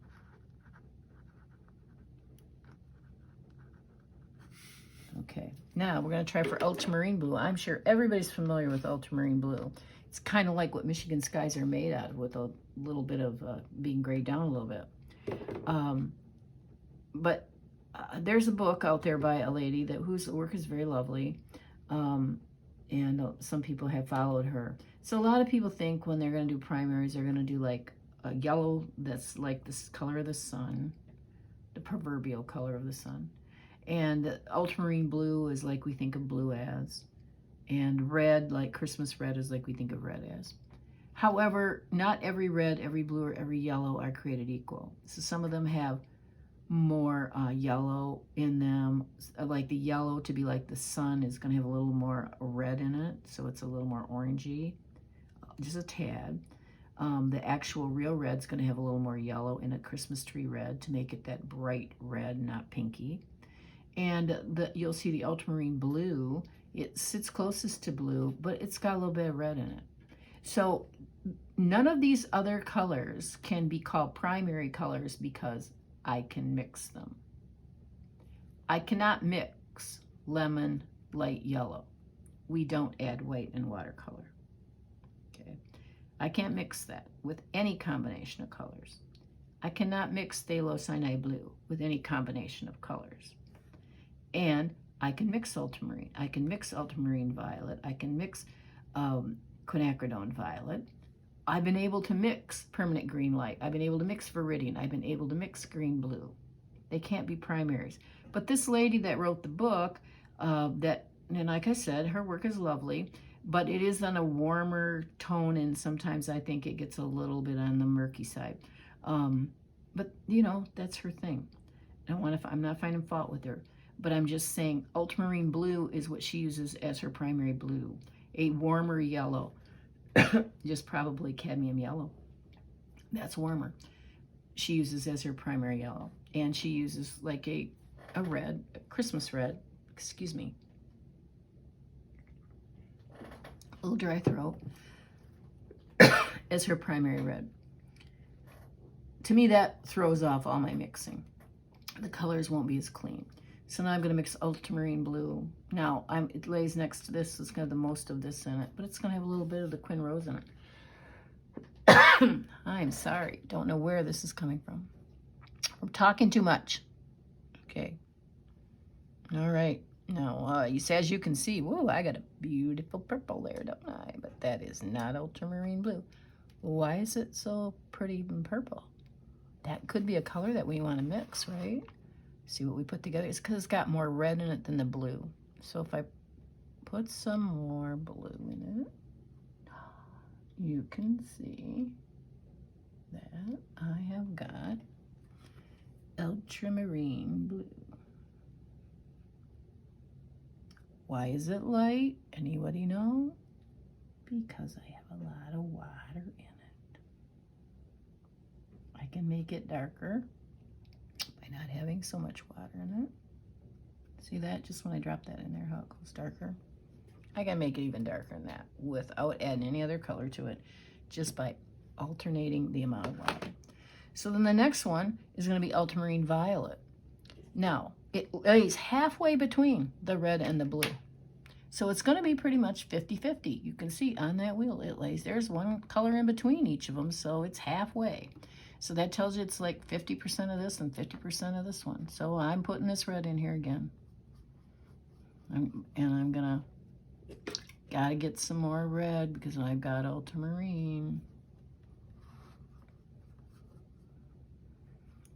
Okay, now we're going to try for Ultramarine Blue. I'm sure everybody's familiar with Ultramarine Blue. It's kind of like what Michigan skies are made out of, with a little bit of being grayed down a little bit. But there's a book out there by a lady whose work is very lovely, and some people have followed her. So a lot of people think when they're going to do primaries, they're going to do like a yellow that's like this color of the sun, the proverbial color of the sun. And ultramarine blue is like we think of blue as. And red, like Christmas red, is like we think of red as. However, not every red, every blue, or every yellow are created equal. So some of them have more yellow in them. Like the yellow, to be like the sun, is going to have a little more red in it. So it's a little more orangey, just a tad. The actual real red's going to have a little more yellow in a Christmas tree red to make it that bright red, not pinky. And you'll see the ultramarine blue, it sits closest to blue, but it's got a little bit of red in it. So none of these other colors can be called primary colors because I can mix them. I cannot mix lemon, light yellow. We don't add white in watercolor. Okay, I can't mix that with any combination of colors. I cannot mix Phthalo Sinai Blue with any combination of colors. And I can mix ultramarine. I can mix Ultramarine Violet. I can mix Quinacridone Violet. I've been able to mix Permanent Green Light. I've been able to mix Viridian. I've been able to mix Green Blue. They can't be primaries. But this lady that wrote the book, and like I said, her work is lovely, but it is on a warmer tone, and sometimes I think it gets a little bit on the murky side. But, that's her thing. I'm not finding fault with her. But I'm just saying ultramarine blue is what she uses as her primary blue. A warmer yellow, just probably cadmium yellow. That's warmer. she uses as her primary yellow. And she uses like a red, a Christmas red, excuse me, a little dry throat, as her primary red. To me, that throws off all my mixing. The colors won't be as clean. So now I'm going to mix Ultramarine Blue. Now, it lays next to this. It's got the most of this in it, but it's going to have a little bit of the Quin Rose in it. I'm sorry. Don't know where this is coming from. I'm talking too much. Okay. All right. Now, as you can see, whoa, I got a beautiful purple there, don't I? But that is not Ultramarine Blue. Why is it so pretty and purple? That could be a color that we want to mix, right? See what we put together? It's because it's got more red in it than the blue. So if I put some more blue in it, you can see that I have got Ultramarine Blue. Why is it light? Anybody know? Because I have a lot of water in it. I can make it darker by not having so much water in it. See that? Just when I drop that in there, how it goes darker. I can make it even darker than that without adding any other color to it, just by alternating the amount of water. So then the next one is going to be Ultramarine Violet. Now, it lays halfway between the red and the blue. So it's going to be pretty much 50-50. You can see on that wheel it lays. There's one color in between each of them, so it's halfway. So that tells you it's like 50% of this and 50% of this one. So I'm putting this red in here again. I'm going to, got to get some more red because I've got ultramarine.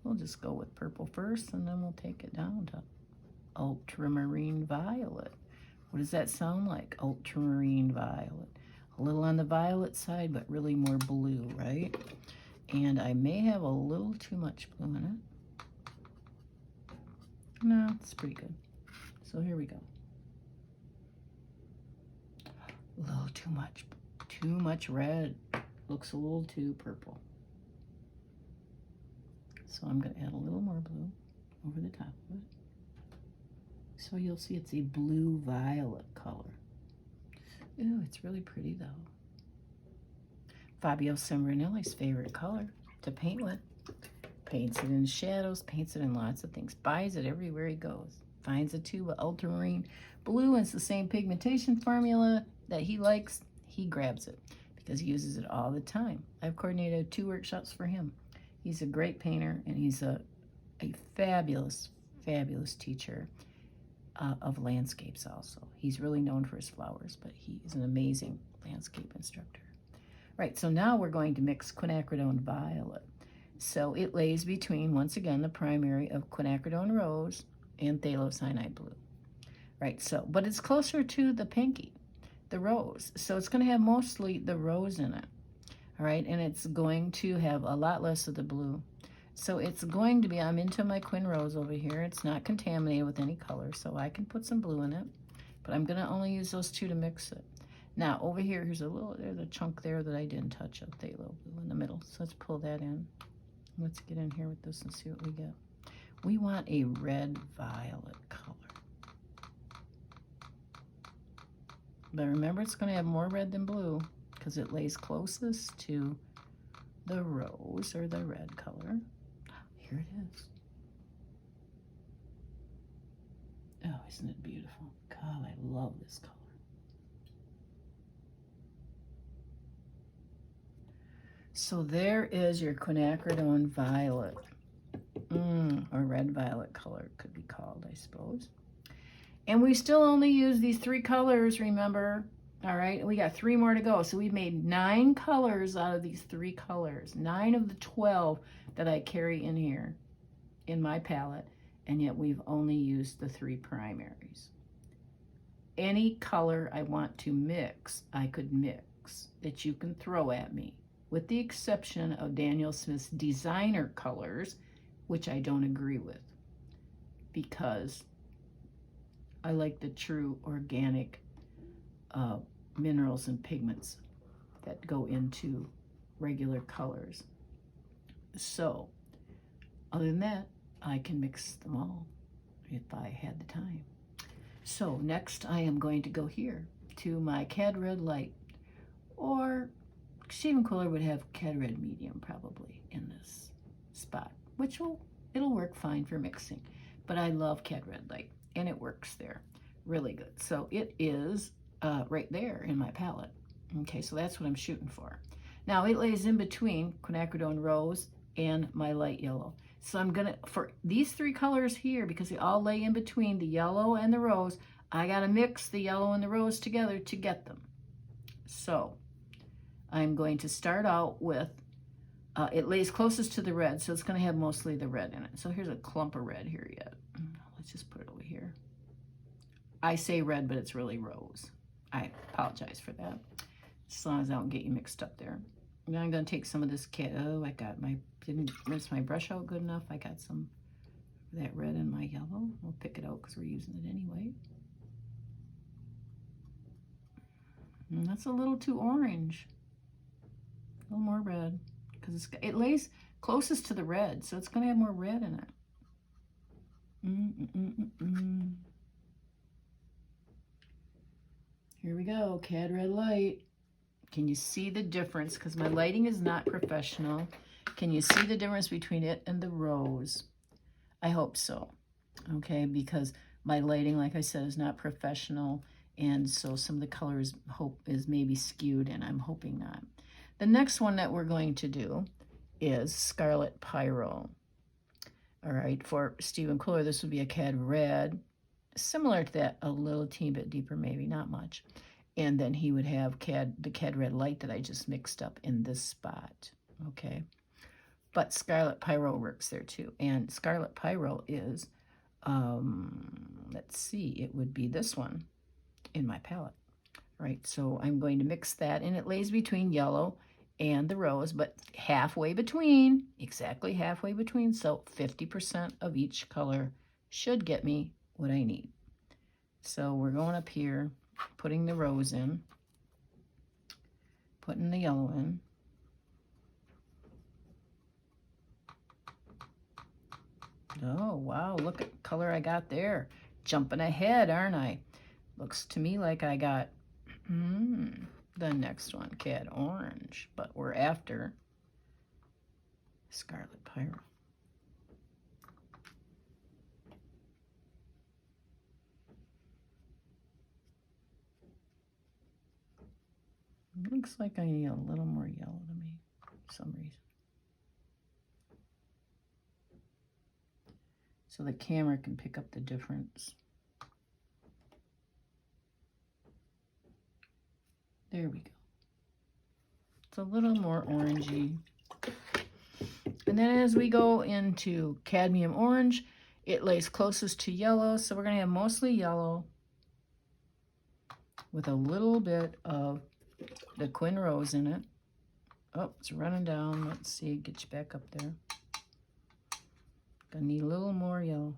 We'll just go with purple first, and then we'll take it down to Ultramarine Violet. What does that sound like? Ultramarine Violet. A little on the violet side, but really more blue, right? And I may have a little too much blue in it. No, it's pretty good. So here we go. A little too much red. Looks a little too purple. So I'm going to add a little more blue over the top of it. So you'll see it's a blue-violet color. Ooh, it's really pretty though. Fabio Cimbrinelli's favorite color to paint with. Paints it in shadows, paints it in lots of things. Buys it everywhere he goes. Finds a tube of ultramarine blue, and it's the same pigmentation formula that he likes. He grabs it because he uses it all the time. I've coordinated 2 workshops for him. He's a great painter, and he's a fabulous, fabulous teacher of landscapes also. He's really known for his flowers, but he is an amazing landscape instructor. Right, so now we're going to mix Quinacridone Violet. So it lays between, once again, the primary of Quinacridone Rose and Phthalo Sinai Blue. Right, so, but it's closer to the pinky, the rose. So it's going to have mostly the rose in it. All right, and it's going to have a lot less of the blue. So it's going to be, I'm into my Quin Rose over here. It's not contaminated with any color, so I can put some blue in it. But I'm going to only use those 2 to mix it. Now, over here, there's a chunk there that I didn't touch of Phthalo Blue in the middle. So let's pull that in. Let's get in here with this and see what we get. We want a red-violet color. But remember, it's going to have more red than blue because it lays closest to the rose or the red color. Here it is. Oh, isn't it beautiful? God, I love this color. So there is your Quinacridone Violet, or red violet color it could be called, I suppose. And we still only use these 3 colors, remember? All right, we got 3 more to go. So we've made 9 colors out of these 3 colors, 9 of the 12 that I carry in here in my palette, and yet we've only used the 3 primaries. Any color I want to mix, I could mix that you can throw at me, with the exception of Daniel Smith's designer colors, which I don't agree with because I like the true organic minerals and pigments that go into regular colors. So other than that, I can mix them all if I had the time. So next I am going to go here to my Cad Red Light, or Stephen Quiller would have Cad Red Medium probably in this spot, which it'll work fine for mixing. But I love Cad Red Light, and it works there really good. So it is right there in my palette. Okay, so that's what I'm shooting for. Now it lays in between Quinacridone Rose and my light yellow. So I'm gonna, for these three colors here, because they all lay in between the yellow and the rose, I gotta mix the yellow and the rose together to get them. So I'm going to start out with, it lays closest to the red, so it's gonna have mostly the red in it. So here's a clump of red here yet. Let's just put it over here. I say red, but it's really rose. I apologize for that. As long as I don't get you mixed up there. Now I'm gonna take some of this, didn't rinse my brush out good enough. I got some of that red in my yellow. We'll pick it out because we're using it anyway. And that's a little too orange. A little more red, because it lays closest to the red, so it's gonna have more red in it. Here we go, Cad Red Light. Can you see the difference? Because my lighting is not professional. Can you see the difference between it and the rose? I hope so. Okay, because my lighting, like I said, is not professional, and so some of the colors is maybe skewed, and I'm hoping not. The next one that we're going to do is Scarlet Pyro. All right, for Stephen Quiller, this would be a Cad Red, similar to that, a little teeny bit deeper, maybe, not much. And then he would have the Cad Red Light that I just mixed up in this spot, okay? But Scarlet Pyro works there too. And Scarlet Pyro is, let's see, it would be this one in my palette, right? So I'm going to mix that, and it lays between yellow and the rose, but halfway between, exactly halfway between, so 50% of each color should get me what I need. So we're going up here, putting the rose in, putting the yellow in. Oh, wow, look at the color I got there. Jumping ahead, aren't I? Looks to me like I got the next one, Cad Orange, but we're after Scarlet Pyro. Looks like I need a little more yellow to me for some reason. So the camera can pick up the difference. There we go. It's a little more orangey. And then as we go into Cadmium Orange, it lays closest to yellow, so we're going to have mostly yellow with a little bit of the Quin Rose in it. Oh, it's running down. Let's see, get you back up there. Gonna need a little more yellow.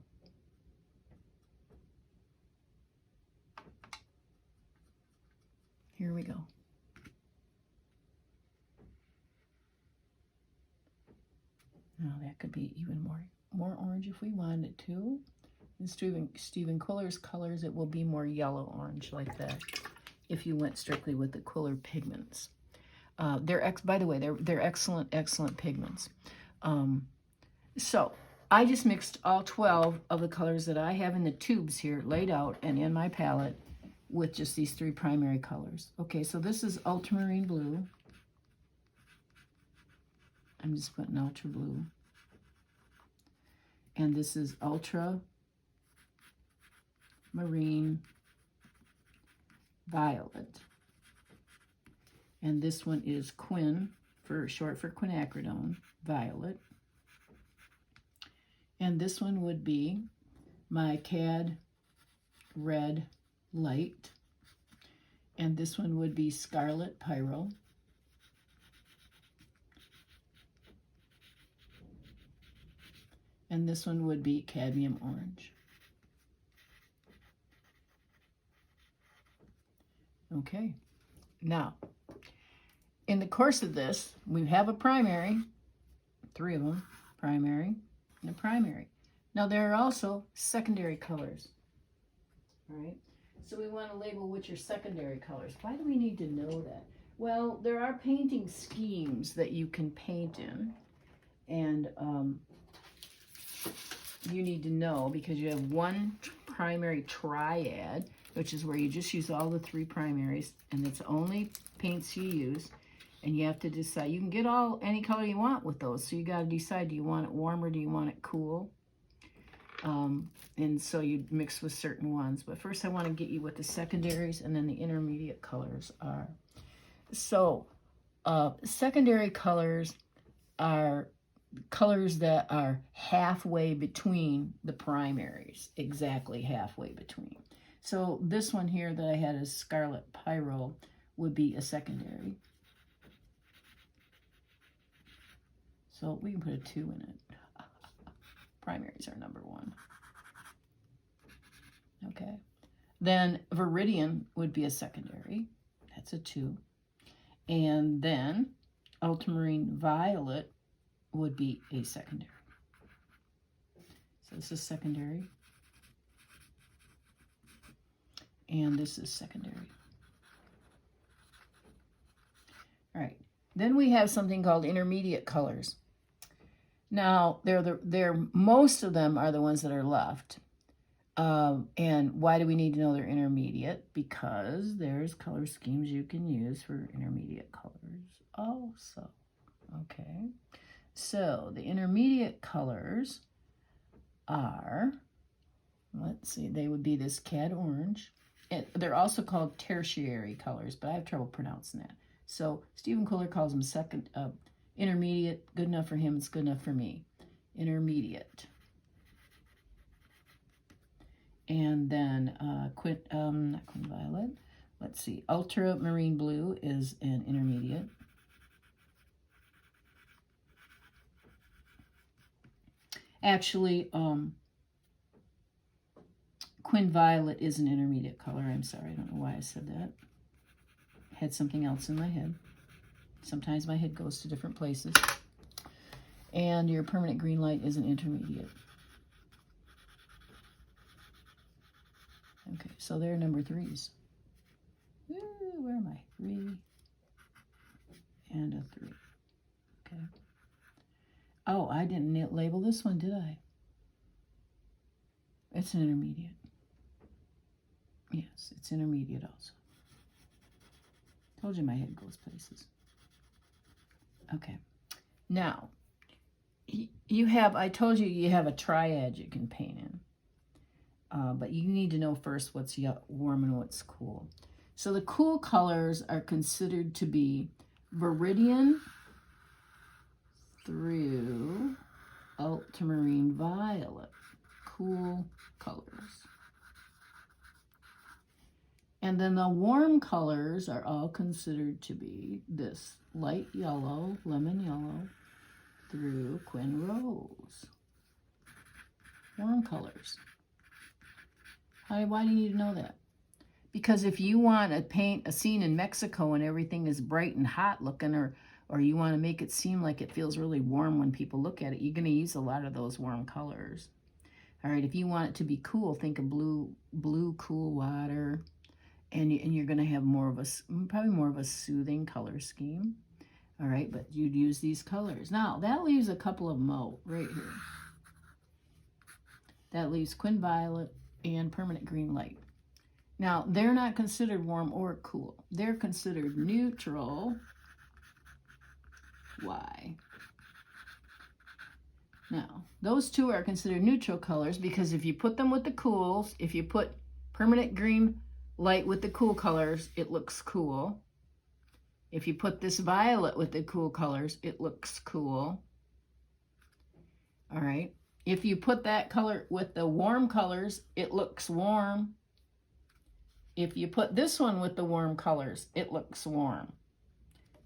Here we go. Now that could be even more orange if we wanted to. In Stephen Quiller's colors, it will be more yellow orange like that if you went strictly with the Quiller pigments. By the way, they're excellent pigments. So I just mixed all 12 of the colors that I have in the tubes here laid out and in my palette with just these three primary colors. Okay, so this is Ultramarine Blue. I'm just putting Ultra Blue. And this is Ultramarine Violet. And this one is short for Quinacridone Violet. And this one would be my Cad Red Light. And this one would be Scarlet Pyro. And this one would be Cadmium Orange. Okay, now, in the course of this, we have a primary, 3 of them, primary, in the primary. Now there are also secondary colors. All right, so we want to label which are secondary colors. Why do we need to know that? Well, there are painting schemes that you can paint in, and you need to know because you have one primary triad, which is where you just use all the three primaries, and it's only paints you use, and you have to decide. You can get any color you want with those, so you got to decide, do you want it warm or do you want it cool? And so you mix with certain ones. But first I want to get you what the secondaries and then the intermediate colors are. So secondary colors are colors that are halfway between the primaries, exactly halfway between. So this one here that I had as Scarlet Pyro would be a secondary. So we can put a 2 in it. Primaries are number 1. Okay. Then Viridian would be a secondary. That's a 2. And then Ultramarine Violet would be a secondary. So this is secondary. And this is secondary. All right. Then we have something called intermediate colors. Now, most of them are the ones that are left. And why do we need to know they're intermediate? Because there's color schemes you can use for intermediate colors also. Okay. So the intermediate colors are, let's see, they would be this Cad Orange. And they're also called tertiary colors, but I have trouble pronouncing that. So Stephen Quiller calls them intermediate. Good enough for him, it's good enough for me. Intermediate. And then not Quin Violet. Let's see, Ultramarine Blue is an intermediate. Actually, Quin Violet is an intermediate color. I'm sorry, I don't know why I said that. I had something else in my head. Sometimes my head goes to different places. And your Permanent Green Light is an intermediate. Okay, so they're number 3s. Ooh, where am I? 3 and a 3. Okay. Oh, I didn't label this one, did I? It's an intermediate. Yes, it's intermediate also. Told you my head goes places. Okay. Now, I told you you have a triad you can paint in. But you need to know first what's warm and what's cool. So the cool colors are considered to be Viridian through Ultramarine Violet. Cool colors. And then the warm colors are all considered to be this light yellow, lemon yellow, through Quin Rose. Warm colors. Why do you need to know that? Because if you want to paint a scene in Mexico and everything is bright and hot looking, or you want to make it seem like it feels really warm when people look at it, you're going to use a lot of those warm colors. All right, if you want it to be cool, think of blue cool water, and you're going to have probably more of a soothing color scheme. All right, but you'd use these colors. Now, that leaves a couple of them out right here. That leaves Quin Violet and Permanent Green Light. Now, they're not considered warm or cool. They're considered neutral. Why? Now, those two are considered neutral colors because if you put them with the cools, if you put Permanent Green Light with the cool colors, it looks cool. If you put this violet with the cool colors, it looks cool. All right. If you put that color with the warm colors, it looks warm. If you put this one with the warm colors, it looks warm.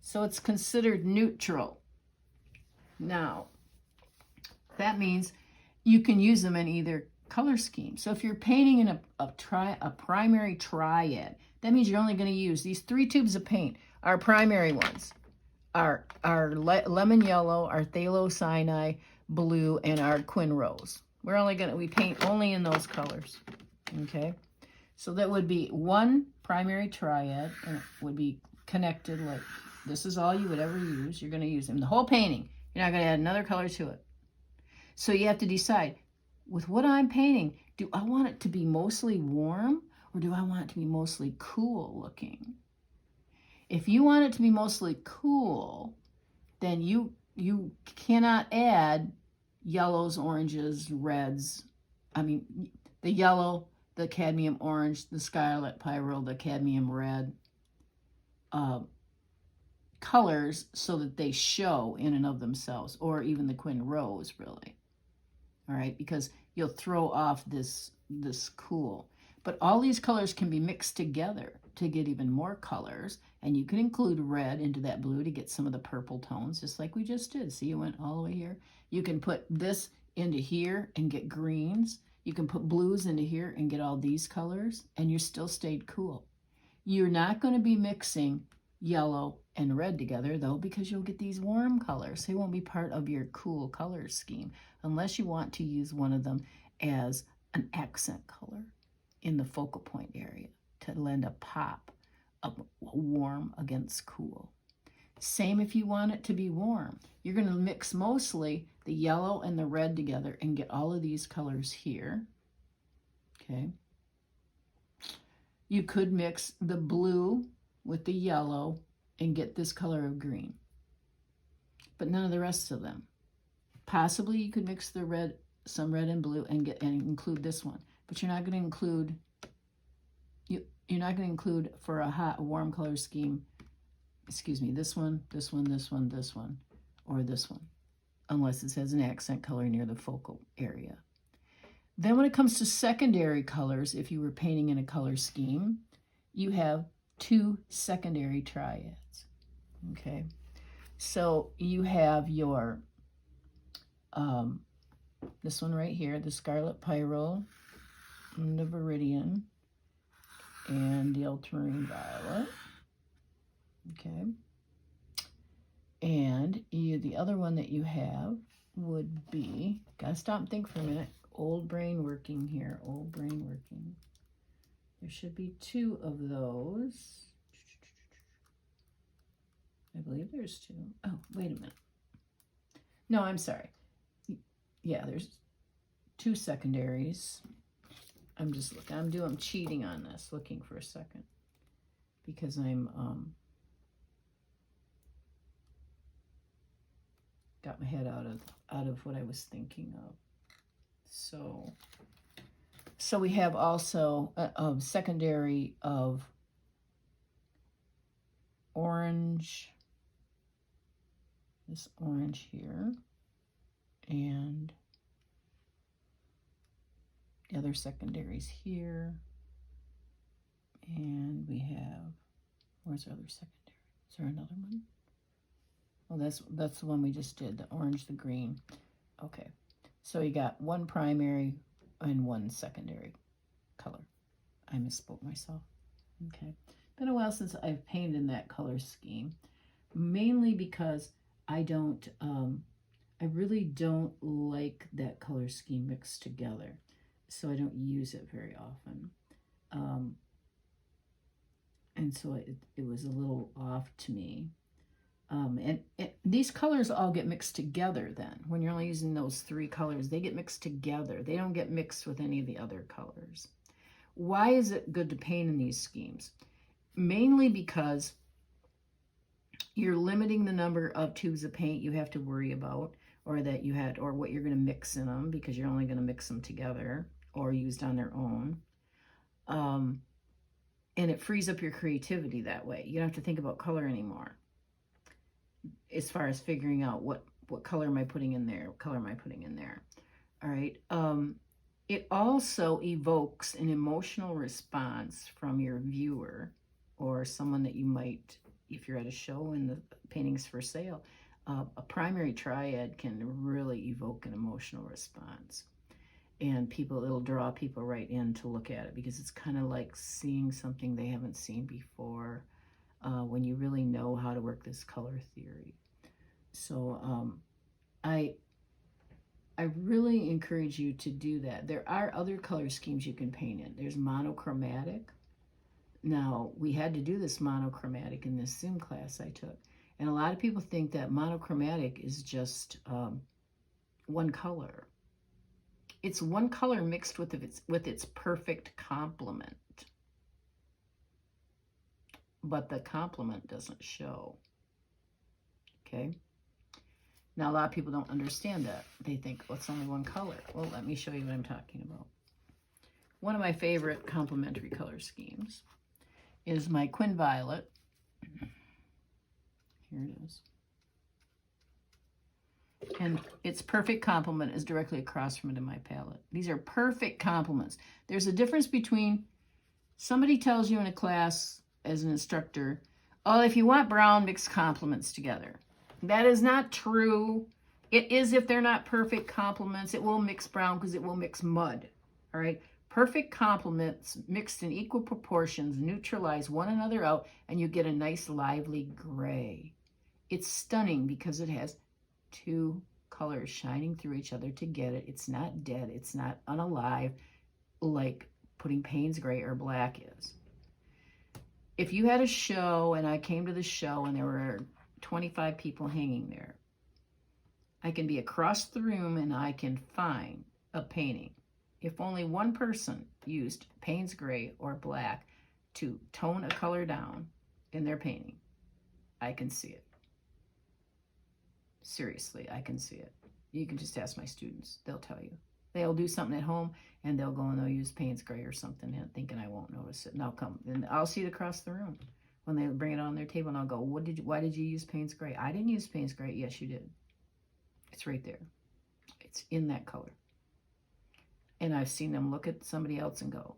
So it's considered neutral. Now, that means you can use them in either color scheme. So if you're painting in a primary triad, that means you're only going to use these 3 tubes of paint. Our primary ones are lemon yellow, our Phthalo Sinai, Blue, and our Quin Rose. We paint only in those colors, okay? So that would be one primary triad, and it would be connected like this is all you would ever use. You're going to use them. The whole painting, you're not going to add another color to it. So you have to decide, with what I'm painting, do I want it to be mostly warm or do I want it to be mostly cool looking? If you want it to be mostly cool, then you cannot add yellows, oranges, reds. I mean, the yellow, the cadmium orange, the scarlet pyro, the cadmium red colors so that they show in and of themselves, or even the Quin Rose, really. All right, because you'll throw off this cool. But all these colors can be mixed together to get even more colors, and you can include red into that blue to get some of the purple tones, just like we just did. See, you went all the way here. You can put this into here and get greens. You can put blues into here and get all these colors, and you still stayed cool. You're not going to be mixing yellow and red together, though, because you'll get these warm colors. They won't be part of your cool color scheme unless you want to use one of them as an accent color in the focal point area to lend a pop of warm against cool. Same if you want it to be warm. You're going to mix mostly the yellow and the red together and get all of these colors here. Okay. You could mix the blue with the yellow and get this color of green, but none of the rest of them. Possibly you could mix the red, some red and blue, and include this one, but you're not going to include for a hot, warm color scheme. Excuse me, this one, this one, this one, this one, or this one, unless it says an accent color near the focal area. Then when it comes to secondary colors, if you were painting in a color scheme, you have 2 secondary triads, okay? So you have your, this one right here, the Scarlet Pyro, and the Viridian, and the Ultramarine Violet, okay? And the other one that you have would be, gotta stop and think for a minute, old brain working here, old brain working. There should be 2 of those. I believe there's 2. Oh, wait a minute. No, I'm sorry. Yeah, there's 2 secondaries. I'm just looking. I'm cheating on this, looking for a second, because I'm got my head out of what I was thinking of. So we have also a secondary of orange, this orange here, and the other secondaries here, and we have, where's our other secondary? Is there another one? Well, that's the one we just did, the orange, the green. Okay, so you got 1 primary and 1 secondary color. I misspoke myself. Okay, been a while since I've painted in that color scheme, mainly because I really don't like that color scheme mixed together, so I don't use it very often. And so it was a little off to me. And these colors all get mixed together then. When you're only using those 3 colors, they get mixed together. They don't get mixed with any of the other colors. Why is it good to paint in these schemes? Mainly because you're limiting the number of tubes of paint you have to worry about, or what you're going to mix in them, because you're only going to mix them together or used on their own. And it frees up your creativity that way. You don't have to think about color anymore, as far as figuring out what color am I putting in there, what color am I putting in there. All right. It also evokes an emotional response from your viewer or someone that you might, if you're at a show and the painting's for sale. A primary triad can really evoke an emotional response, and it'll draw people right in to look at it, because it's kind of like seeing something they haven't seen before, when you really know how to work this color theory. So I I really encourage you to do that. There are other color schemes you can paint in. There's monochromatic. Now, we had to do this monochromatic in this Zoom class I took. And a lot of people think that monochromatic is just one color. It's one color mixed with its perfect complement. But the complement doesn't show. Okay? Now, a lot of people don't understand that. They think, well, it's only one color. Well, let me show you what I'm talking about. One of my favorite complementary color schemes is my Quin Violet. Here it is. And its perfect complement is directly across from it in my palette. These are perfect complements. There's a difference between somebody tells you in a class as an instructor, oh, if you want brown, mix complements together. That is not true. It is if they're not perfect complements. It will mix brown because it will mix mud. All right? Perfect complements mixed in equal proportions neutralize one another out, and you get a nice lively gray. It's stunning because it has two colors shining through each other to get it. It's not dead. It's not unalive like putting Payne's gray or black is. If you had a show and I came to the show and there were 25 people hanging there, I can be across the room and I can find a painting. If only one person used Payne's gray or black to tone a color down in their painting, I can see it. Seriously, I can see it. You can just ask my students. They'll tell you. They'll do something at home and they'll go and they'll use Payne's gray or something and thinking I won't notice it. And I'll come and I'll see it across the room when they bring it on their table and I'll go, why did you use Payne's gray? I didn't use Payne's gray. Yes, you did. It's right there. It's in that color. And I've seen them look at somebody else and go,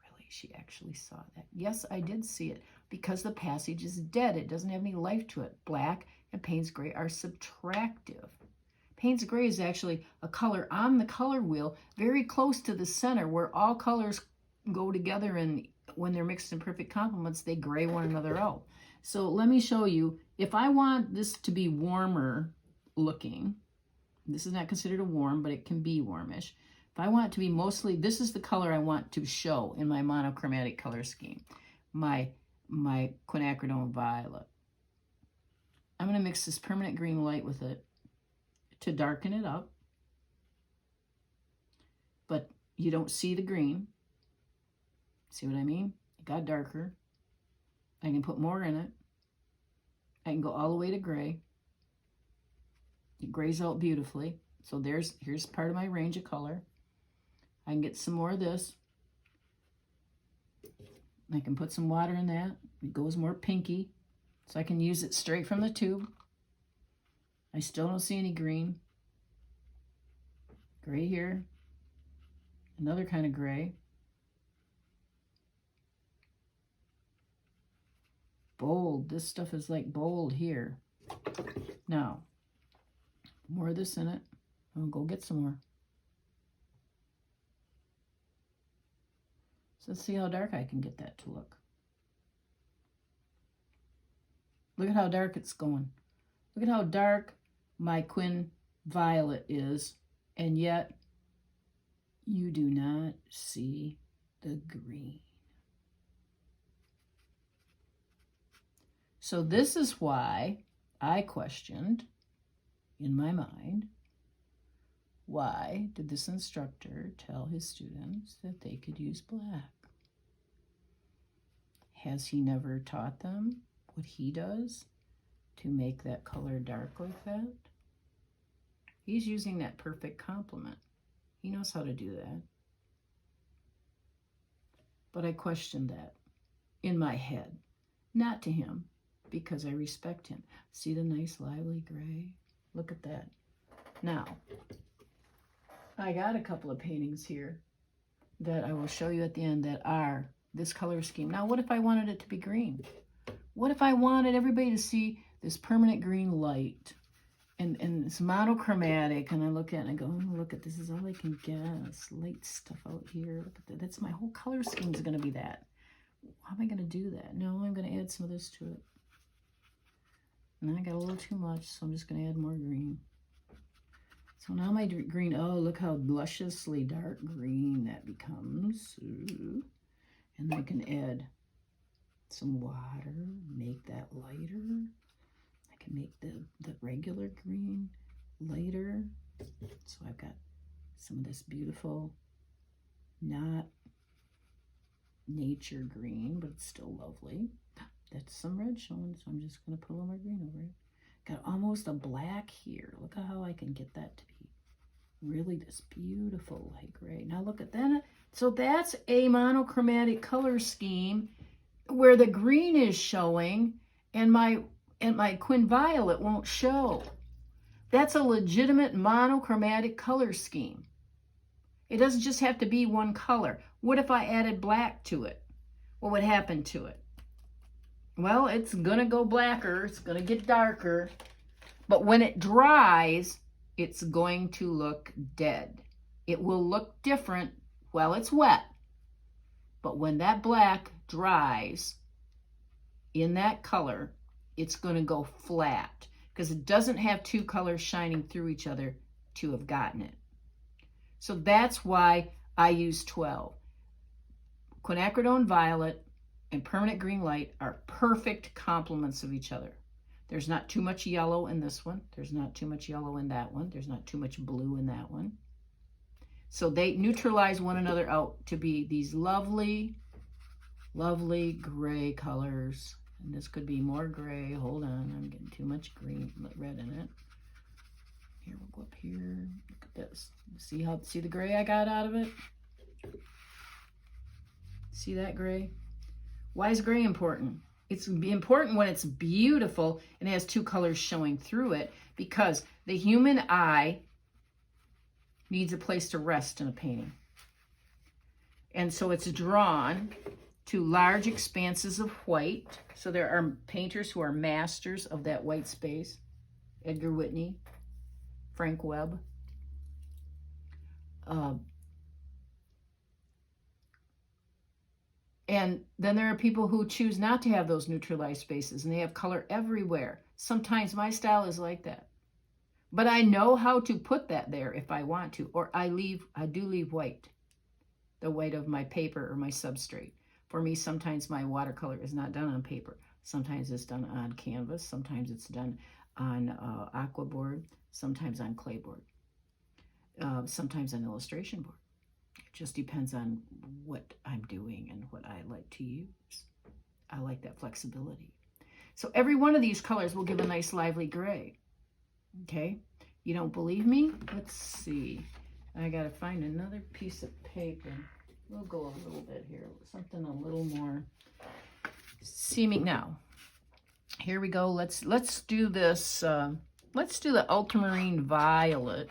really, she actually saw that? Yes, I did see it because the passage is dead. It doesn't have any life to it. Black and Payne's gray are subtractive. Payne's gray is actually a color on the color wheel very close to the center where all colors go together, and when they're mixed in perfect complements, they gray one another out. So let me show you. If I want this to be warmer looking, this is not considered a warm, but it can be warmish. If I want it to be mostly, this is the color I want to show in my monochromatic color scheme, my Quinacridone Violet. I'm going to mix this permanent green light with it to darken it up, but you don't see the green. See what I mean? It got darker. I can put more in it. I can go all the way to gray. It grays out beautifully. So here's part of my range of color. I can get some more of this. I can put some water in that. It goes more pinky. So I can use it straight from the tube. I still don't see any green. Gray here. Another kind of gray. Bold. This stuff is like bold here. Now, more of this in it. I'll go get some more. So let's see how dark I can get that to look. Look at how dark it's going. Look at how dark my Quin Violet is, and yet you do not see the green. So this is why I questioned in my mind, why did this instructor tell his students that they could use black? Has he never taught them what he does to make that color dark like that? He's using that perfect complement. He knows how to do that. But I questioned that in my head, not to him, because I respect him. See the nice lively gray? Look at that. Now, I got a couple of paintings here that I will show you at the end that are this color scheme. Now, what if I wanted it to be green? What if I wanted everybody to see this permanent green light and it's monochromatic, and I look at it and I go, oh, look at this, is all I can guess. Light stuff out here. Look at that. That's my whole color scheme is going to be that. How am I going to do that? No, I'm going to add some of this to it. And I got a little too much, so I'm just going to add more green. So So now my green, oh, look how lusciously dark green that becomes. Ooh. And I can add some water, make that lighter. I can make the regular green lighter. So I've got some of this beautiful, not nature green, but it's still lovely. That's some red showing, so I'm just going to put a little more green over it. Got almost a black here. Look at how I can get that to be really this beautiful light gray. Now look at that. So that's a monochromatic color scheme where the green is showing and my Quin Violet won't show. That's a legitimate monochromatic color scheme. It doesn't just have to be one color. What if I added black to it? What would happen to it? Well, it's gonna go blacker, it's gonna get darker, but when it dries, it's going to look dead. It will look different while it's wet, but when that black dries in that color, it's gonna go flat because it doesn't have two colors shining through each other to have gotten it. So that's why I use 12. Quinacridone Violet and Permanent Green Light are perfect complements of each other. There's not too much yellow in this one. There's not too much yellow in that one. There's not too much blue in that one. So they neutralize one another out to be these lovely, lovely gray colors. And this could be more gray. Hold on, I'm getting too much green, red in it. Here, we'll go up here. Look at this. See the gray I got out of it? See that gray? Why is gray important? It's important when it's beautiful and has two colors showing through it, because the human eye needs a place to rest in a painting. And so it's drawn to large expanses of white. So there are painters who are masters of that white space. Edgar Whitney, Frank Webb. And then there are people who choose not to have those neutralized spaces, and they have color everywhere. Sometimes my style is like that. But I know how to put that there if I want to, or I do leave white, the white of my paper or my substrate. For me, sometimes my watercolor is not done on paper. Sometimes it's done on canvas. Sometimes it's done on aqua board. Sometimes on clay board. Sometimes on illustration board. It just depends on what I'm doing and what I like to use. I like that flexibility. So every one of these colors will give a nice lively gray. Okay, you don't believe me? Let's see. I gotta find another piece of paper. We'll go a little bit here, something a little more seeming. Now, here we go. Let's do this. Let's do the Ultramarine Violet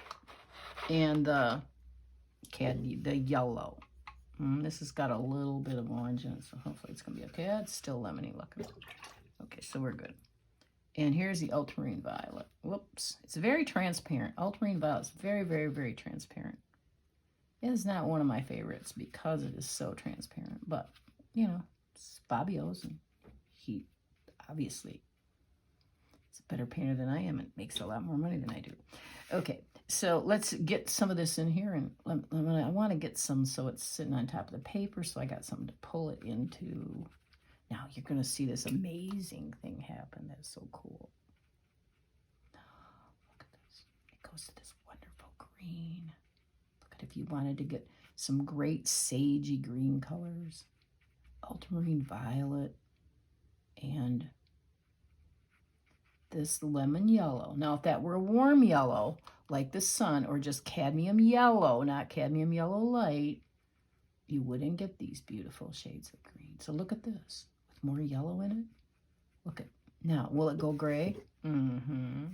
and the yellow. This has got a little bit of orange in it, so hopefully it's gonna be okay. It's still lemony looking. Okay, so we're good. And here's the Ultramarine Violet. Whoops, it's very transparent. Ultramarine Violet is very, very, very transparent. It is not one of my favorites because it is so transparent, but you know, it's Fabio's, and he obviously is a better painter than I am and makes a lot more money than I do. Okay, so let's get some of this in here, and I want to get some so it's sitting on top of the paper, so I got something to pull it into. Now you're going to see this amazing thing happen. That's so cool. Look at this. It goes to this wonderful green. Look at if you wanted to get some great sagey green colors. Ultramarine Violet and this lemon yellow. Now, if that were a warm yellow, like the sun, or just cadmium yellow, not cadmium yellow light, you wouldn't get these beautiful shades of green. So look at this, with more yellow in it. Look at, now, will it go gray? Mm-hmm.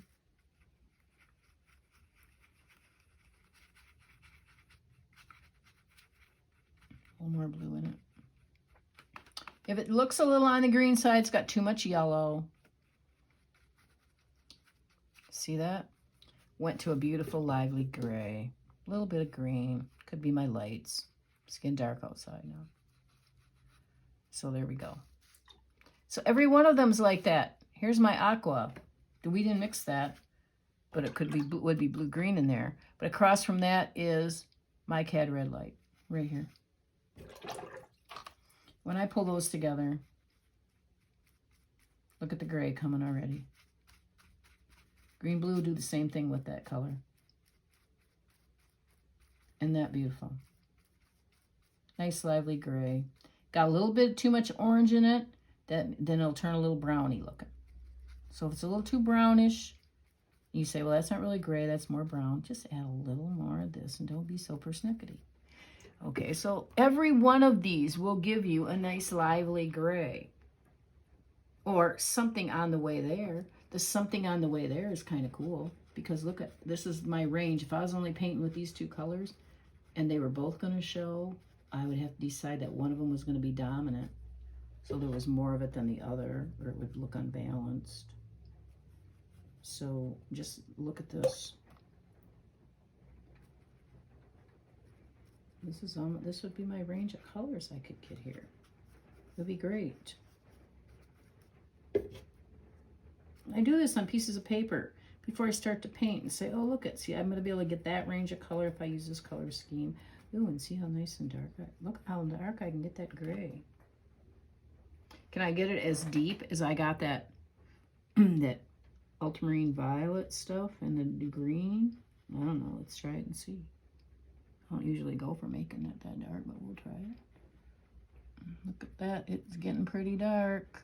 A little more blue in it. If it looks a little on the green side, it's got too much yellow. See that? Went to a beautiful lively gray. A little bit of green. Could be my lights. It's getting dark outside now. So there we go. So every one of them's like that. Here's my aqua. We didn't mix that. but it would be blue-green in there. But across from that is my Cad Red Light, right here. When I pull those together, look at the gray coming already. Green blue do the same thing with that color. Isn't that beautiful? Nice lively gray. Got a little bit too much orange in it, then it'll turn a little browny looking. So if it's a little too brownish, you say, well, that's not really gray, that's more brown. Just add a little more of this and don't be so persnickety. Okay, so every one of these will give you a nice lively gray. Or something on the way there. The something on the way there is kind of cool. Because look at, this is my range. If I was only painting with these two colors and they were both going to show, I would have to decide that one of them was going to be dominant. So there was more of it than the other, or it would look unbalanced. So just look at this. This would be my range of colors I could get here. It would be great. I do this on pieces of paper before I start to paint and say, oh, look at, see, I'm going to be able to get that range of color if I use this color scheme. Ooh, and see how nice and dark. Look how dark I can get that gray. Can I get it as deep as I got that that Ultramarine Violet stuff and the green? I don't know. Let's try it and see. I don't usually go for making it that dark, but we'll try it. Look at that. It's getting pretty dark.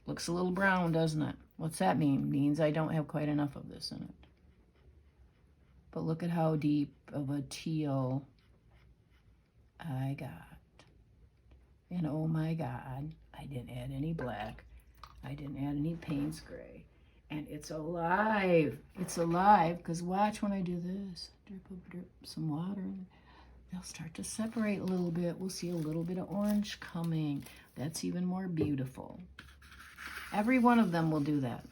Looks a little brown, doesn't it? What's that mean? It means I don't have quite enough of this in it. But look at how deep of a teal I got. And oh my God, I didn't add any black. I didn't add any Payne's gray. And it's alive. It's alive, because watch when I do this. Drip some water. They'll start to separate a little bit. We'll see a little bit of orange coming. That's even more beautiful. Every one of them will do that.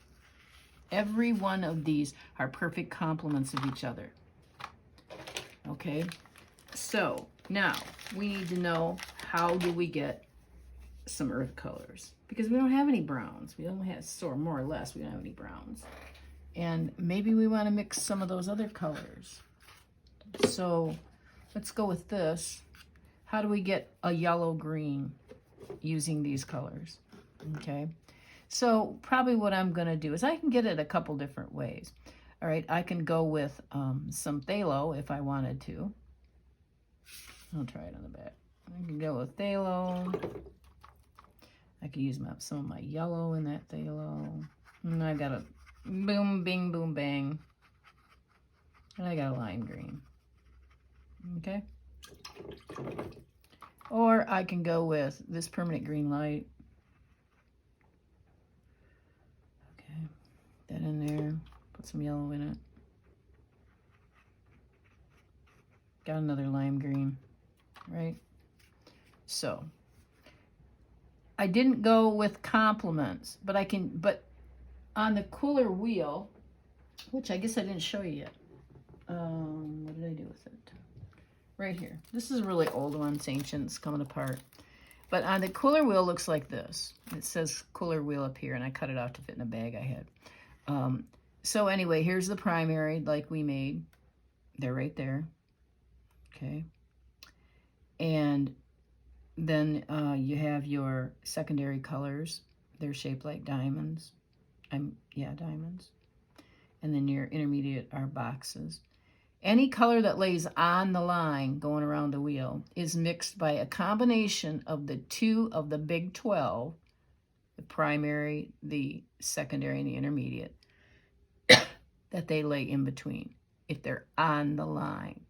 Every one of these are perfect complements of each other. Okay, so now we need to know, how do we get some earth colors? Because we don't have any browns. We don't have, or more or less, we don't have any browns. And maybe we want to mix some of those other colors. So let's go with this. How do we get a yellow-green using these colors? Okay. So probably what I'm going to do is I can get it a couple different ways. All right, I can go with some phthalo if I wanted to. I'll try it on the back. I can go with phthalo. I could use some of my yellow in that phthalo. And I got a boom, bing, boom, bang. And I got a lime green. Okay? Or I can go with this permanent green light. Okay, that in there. Put some yellow in it. Got another lime green, right? So I didn't go with complements, but on the Quiller wheel, which I guess I didn't show you yet. What did I do with it? Right here. This is a really old one. It's ancient. It's coming apart. But on the Quiller wheel, looks like this. It says Quiller wheel up here, and I cut it off to fit in a bag I had. So anyway, here's the primary like we made. They're right there. Okay. And then you have your secondary colors. They're shaped like diamonds. Diamonds. And then your intermediate are boxes. Any color that lays on the line going around the wheel is mixed by a combination of the two of the big 12, the primary, the secondary, and the intermediate, that they lay in between if they're on the line.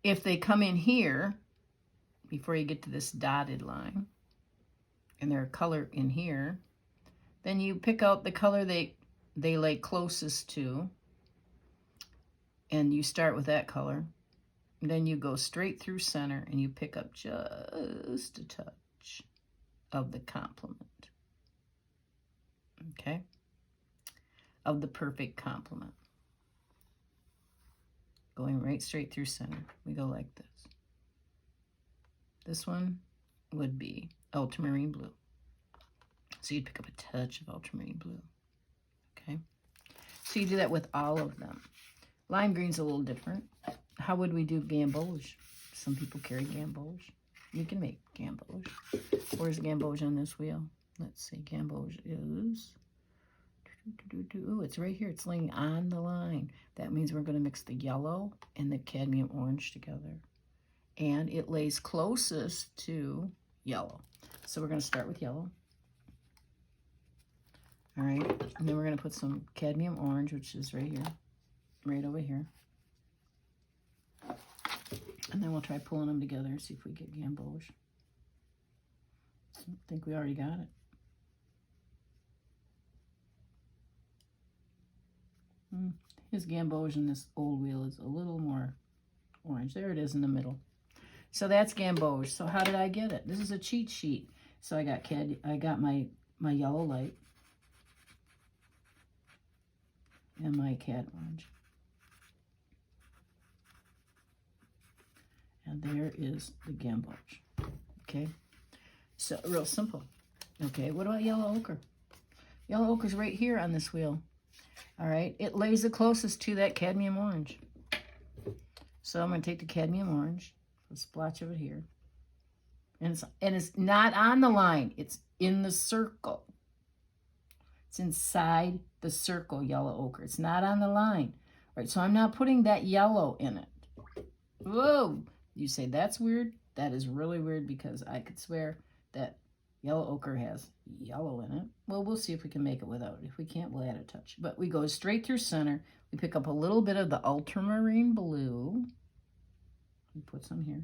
If they come in here, before you get to this dotted line, and they're a color in here, then you pick out the color they lay closest to, and you start with that color. And then you go straight through center, and you pick up just a touch of the complement. Okay? Of the perfect complement. Going right straight through center. We go like this. This one would be Ultramarine Blue. So you'd pick up a touch of Ultramarine Blue. Okay? So you do that with all of them. Lime green's a little different. How would we do gamboge? Some people carry gamboge. You can make gamboge. Where's gamboge on this wheel? Let's see, gamboge is... Oh, it's right here. It's laying on the line. That means we're going to mix the yellow and the cadmium orange together. And it lays closest to yellow. So we're going to start with yellow. All right, and then we're going to put some cadmium orange, which is right here, right over here. And then we'll try pulling them together and see if we get gamboge. I think we already got it. His gamboge in this old wheel is a little more orange. There it is in the middle. So that's gamboge. So how did I get it? This is a cheat sheet. So I got my yellow light and my cad orange. And there is the gamboge. Okay. So real simple. Okay, what about yellow ochre? Yellow ochre's right here on this wheel. All right, it lays the closest to that cadmium orange. So I'm going to take the cadmium orange, a splotch of it here. And it's not on the line. It's in the circle. It's inside the circle, yellow ochre. It's not on the line. All right, so I'm not putting that yellow in it. Whoa! You say, that's weird? That is really weird because I could swear that yellow ochre has yellow in it. Well, we'll see if we can make it without it. If we can't, we'll add a touch. But we go straight through center. We pick up a little bit of the Ultramarine Blue. We put some here.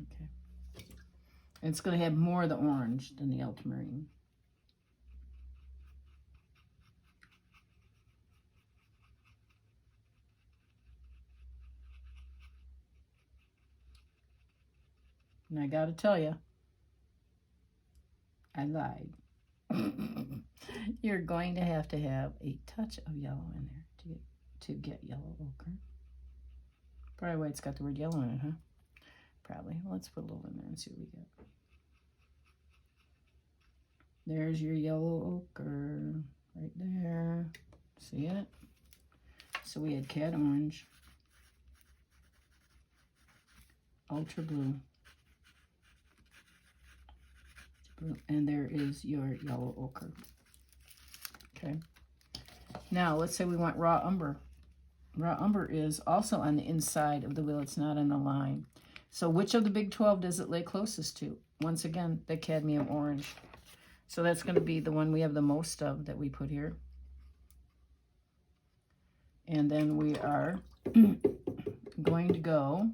Okay. And it's going to have more of the orange than the Ultramarine. And I got to tell you, I lied. You're going to have a touch of yellow in there to get yellow ochre. Probably why it's got the word yellow in it, huh? Probably. Well, let's put a little in there and see what we get. There's your yellow ochre right there. See it? So we had cad orange, ultra blue, and there is your yellow ochre. Okay. Now, let's say we want raw umber. Raw umber is also on the inside of the wheel. It's not on the line. So which of the big 12 does it lay closest to? Once again, the cadmium orange. So that's going to be the one we have the most of that we put here. And then we are going to go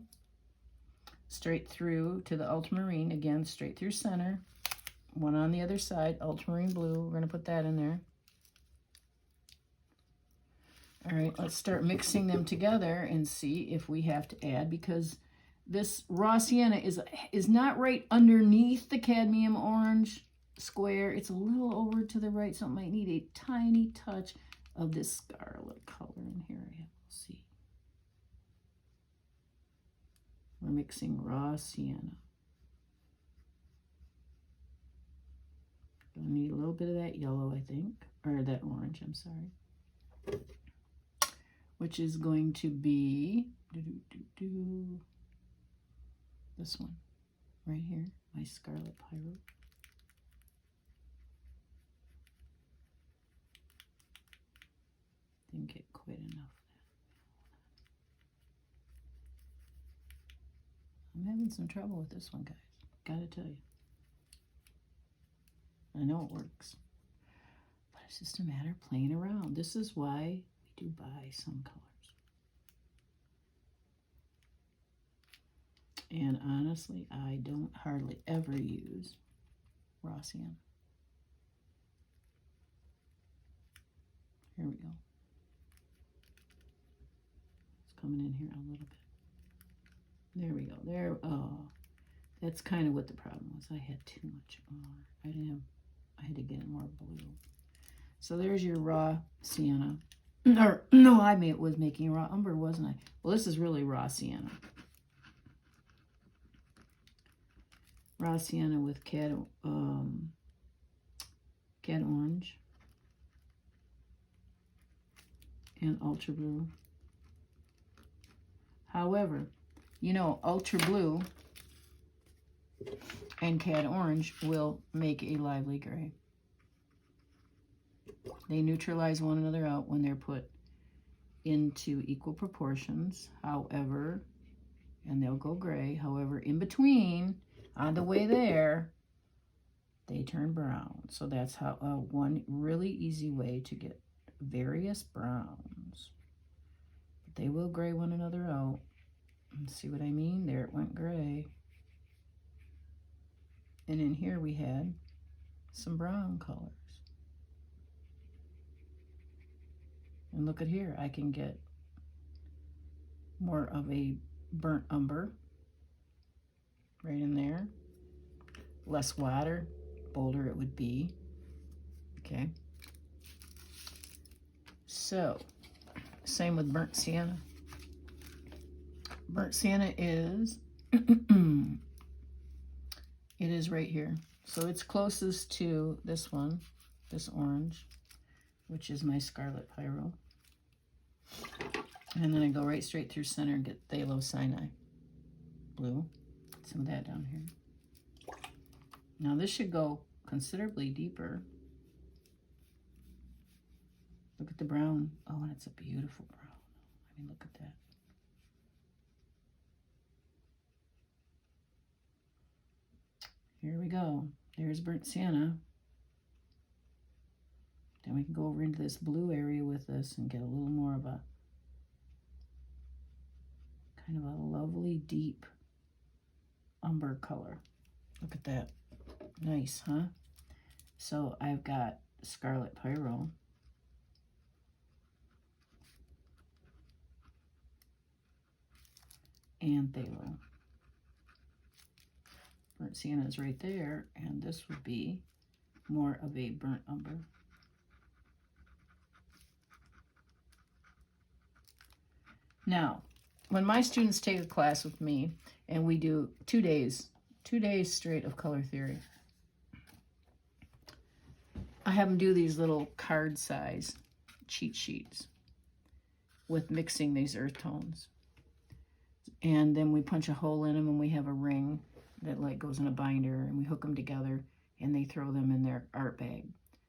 straight through to the ultramarine. Again, straight through center. One on the other side, ultramarine blue. We're going to put that in there. All right, let's start mixing them together and see if we have to add, because this raw sienna is not right underneath the cadmium orange square. It's a little over to the right, so it might need a tiny touch of this scarlet color in here. We'll see. We're mixing raw sienna. Gonna need a little bit of that yellow, I think, or that orange, I'm sorry. Which is going to be this one right here, my Scarlet Pyro. Didn't get quite enough. I'm having some trouble with this one, guys. Gotta tell you. I know it works, but it's just a matter of playing around. This is why we do buy some colors. And honestly, I don't hardly ever use raw sienna. Here we go. It's coming in here a little bit. There we go. There. Oh, that's kind of what the problem was. I had too much more. I had to get more blue. So there's your raw sienna. Or no, I was making raw umber, wasn't I? Well, this is really raw sienna. Raw sienna with Cad Orange, and Ultra Blue. However, you know, Ultra Blue and Cad Orange will make a lively gray. They neutralize one another out when they're put into equal proportions. However, and they'll go gray. However, in between, on the way there, they turn brown. So that's how one really easy way to get various browns. But they will gray one another out. And see what I mean? There it went gray. And in here we had some brown colors. And look at here, I can get more of a burnt umber right in there. Less water, bolder it would be. Okay. So, same with burnt sienna. Burnt sienna is, it is right here. So it's closest to this one, this orange, which is my Scarlet Pyro. And then I go right straight through center and get Phthalo Sinai blue. Some of that down here. Now this should go considerably deeper. Look at the brown. Oh, and it's a beautiful brown. I mean, look at that. Here we go. There's burnt sienna. Then we can go over into this blue area with this and get a little more of a kind of a lovely deep umber color. Look at that. Nice, huh? So I've got Scarlet Pyro. And Phthalo. Burnt sienna is right there, and this would be more of a burnt umber. Now, when my students take a class with me, and we do 2 days straight of color theory, I have them do these little card size cheat sheets with mixing these earth tones. And then we punch a hole in them, and we have a ring that like goes in a binder, and we hook them together, and they throw them in their art bag.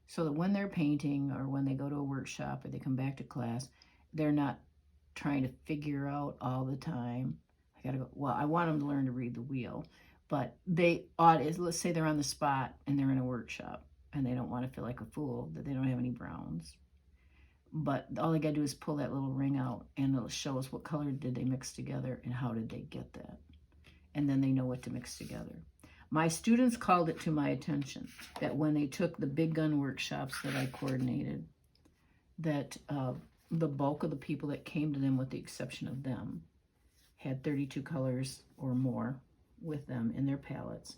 So that when they're painting, or when they go to a workshop, or they come back to class, they're not trying to figure out all the time. I gotta go, well, I want them to learn to read the wheel, but they ought, let's say they're on the spot and they're in a workshop and they don't want to feel like a fool that they don't have any browns. But all they gotta do is pull that little ring out, and it'll show us what color did they mix together and how did they get that. And then they know what to mix together. My students called it to my attention that when they took the big gun workshops that I coordinated, that the bulk of the people that came to them, with the exception of them, had 32 colors or more with them in their palettes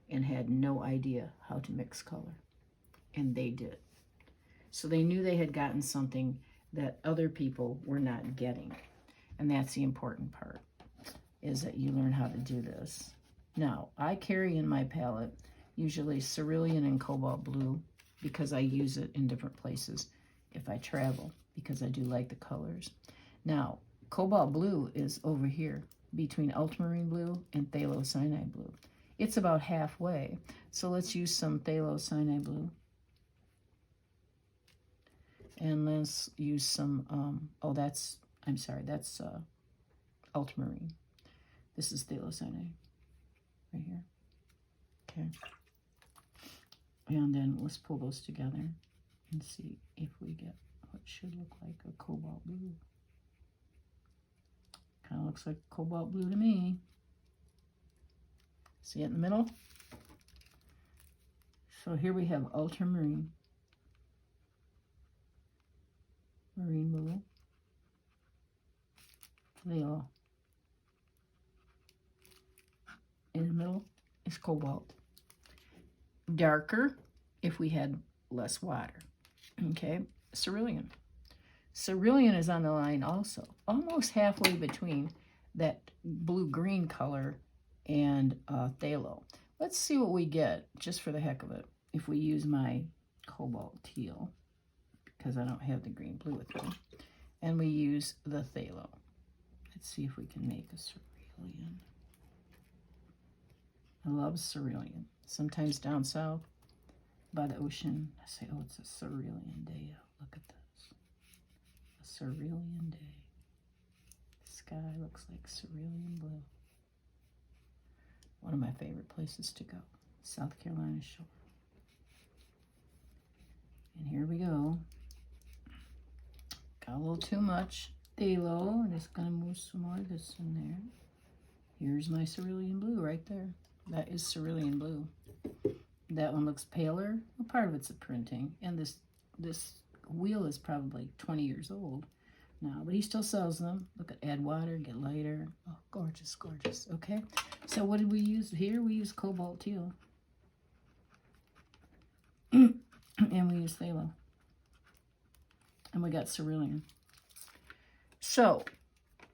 and had no idea how to mix color. And they did. So they knew they had gotten something that other people were not getting. And that's the important part, is that you learn how to do this. Now, I carry in my palette usually Cerulean and Cobalt Blue because I use it in different places if I travel, because I do like the colors. Now, Cobalt Blue is over here between Ultramarine Blue and Phthalo Sinai Blue. It's about halfway. So let's use some Phthalo Sinai Blue. And let's use some, that's Ultramarine. This is Phthalo Sinai right here. Okay. And then let's pull those together and see if we get what should look like a Cobalt Blue. Kind of looks like Cobalt Blue to me. See it in the middle? So here we have Ultramarine, Marine Blue, Phthalo. In the middle is Cobalt. Darker if we had less water. Okay, Cerulean. Cerulean is on the line also, almost halfway between that blue-green color and Phthalo. Let's see what we get, just for the heck of it, if we use my Cobalt Teal, because I don't have the green blue with me. And we use the Phthalo. Let's see if we can make a cerulean. I love cerulean. Sometimes down south by the ocean, I say, oh, it's a cerulean day. Look at this. A cerulean day. The sky looks like cerulean blue. One of my favorite places to go, South Carolina shore. And here we go. Got a little too much phthalo. I'm just going to move some more of this in there. Here's my cerulean blue right there. That is cerulean blue. That one looks paler. Well, part of it's a printing. And this wheel is probably 20 years old now, but he still sells them. Look at add water, get lighter. Oh, gorgeous, gorgeous. Okay, so what did we use here? We use Cobalt Teal. And we use Phthalo. And we got cerulean. So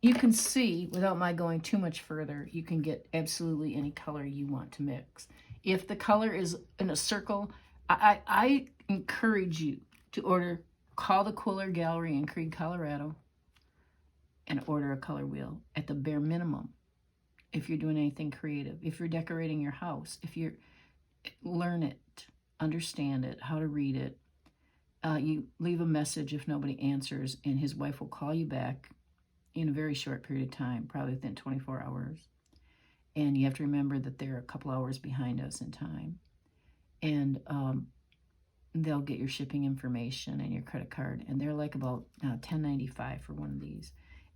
you can see, without my going too much further, you can get absolutely any color you want to mix. If the color is in a circle, I encourage you to call the Quiller Gallery in Creede, Colorado, and order a color wheel at the bare minimum. If you're doing anything creative, if you're decorating your house, learn it, understand it, how to read it. You leave a message if nobody answers, and his wife will call you back in a very short period of time, probably within 24 hours. And you have to remember that they're a couple hours behind us in time. And they'll get your shipping information and your credit card. And they're like about $10.95 for one of these.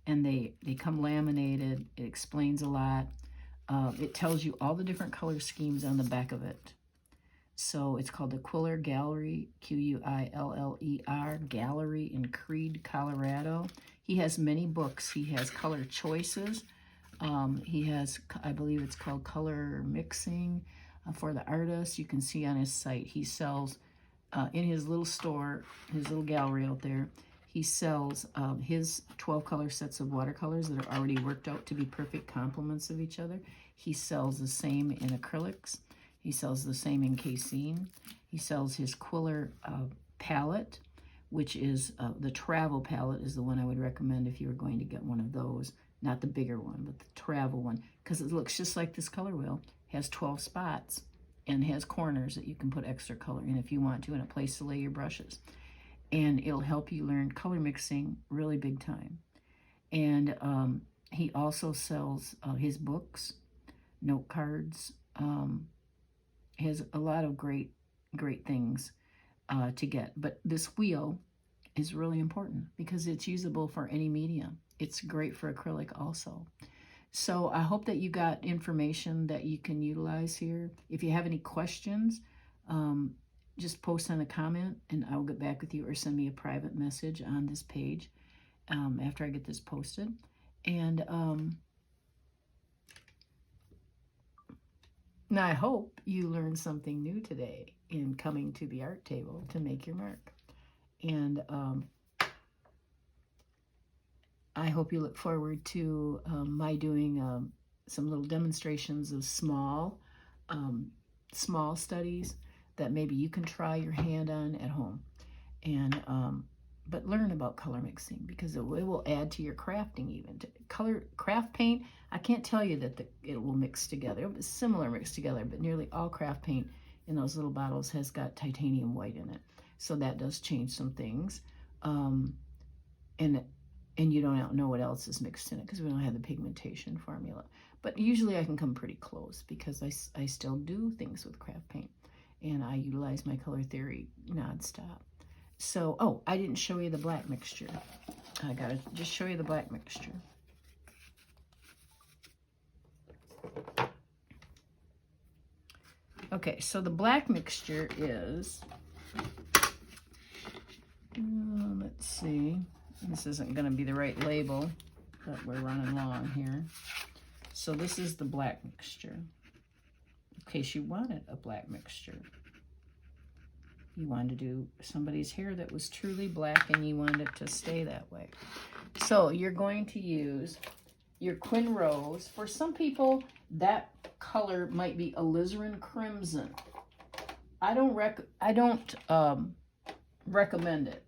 And they come laminated. It explains a lot. It tells you all the different color schemes on the back of it. So it's called the Quiller Gallery, Quiller Gallery in Creede, Colorado. He has many books. He has color choices. He has, I believe it's called color mixing for the artists. You can see on his site, he sells in his little store, his little gallery out there, he sells his 12 color sets of watercolors that are already worked out to be perfect complements of each other. He sells the same in acrylics. He sells the same in casein. He sells his Quiller palette, which is the travel palette is the one I would recommend if you were going to get one of those. Not the bigger one, but the travel one, because it looks just like this color wheel. Has 12 spots and has corners that you can put extra color in if you want to, and a place to lay your brushes. And it'll help you learn color mixing really big time. And he also sells his books, note cards. Has a lot of great things to get. But this wheel is really important because it's usable for any medium. It's great for acrylic also. So I hope that you got information that you can utilize here. If you have any questions, just post on a comment and I'll get back with you, or send me a private message on this page after I get this posted. And now I hope you learned something new today in coming to the art table to make your mark. And I hope you look forward to my doing some little demonstrations of small studies that maybe you can try your hand on at home. And but learn about color mixing, because it will add to your crafting even. Craft paint, I can't tell you that it will mix together. It's similar mixed together, but nearly all craft paint in those little bottles has got titanium white in it. So that does change some things. And you don't know what else is mixed in it because we don't have the pigmentation formula. But usually I can come pretty close because I still do things with craft paint. And I utilize my color theory nonstop. So, oh, I didn't show you the black mixture. I gotta just show you the black mixture. Okay, so the black mixture is, let's see, this isn't gonna be the right label, but we're running long here. So this is the black mixture. In case you wanted a black mixture. You wanted to do somebody's hair that was truly black and you wanted it to stay that way. So you're going to use your Quin Rose. For some people, that color might be alizarin crimson. I don't recommend it.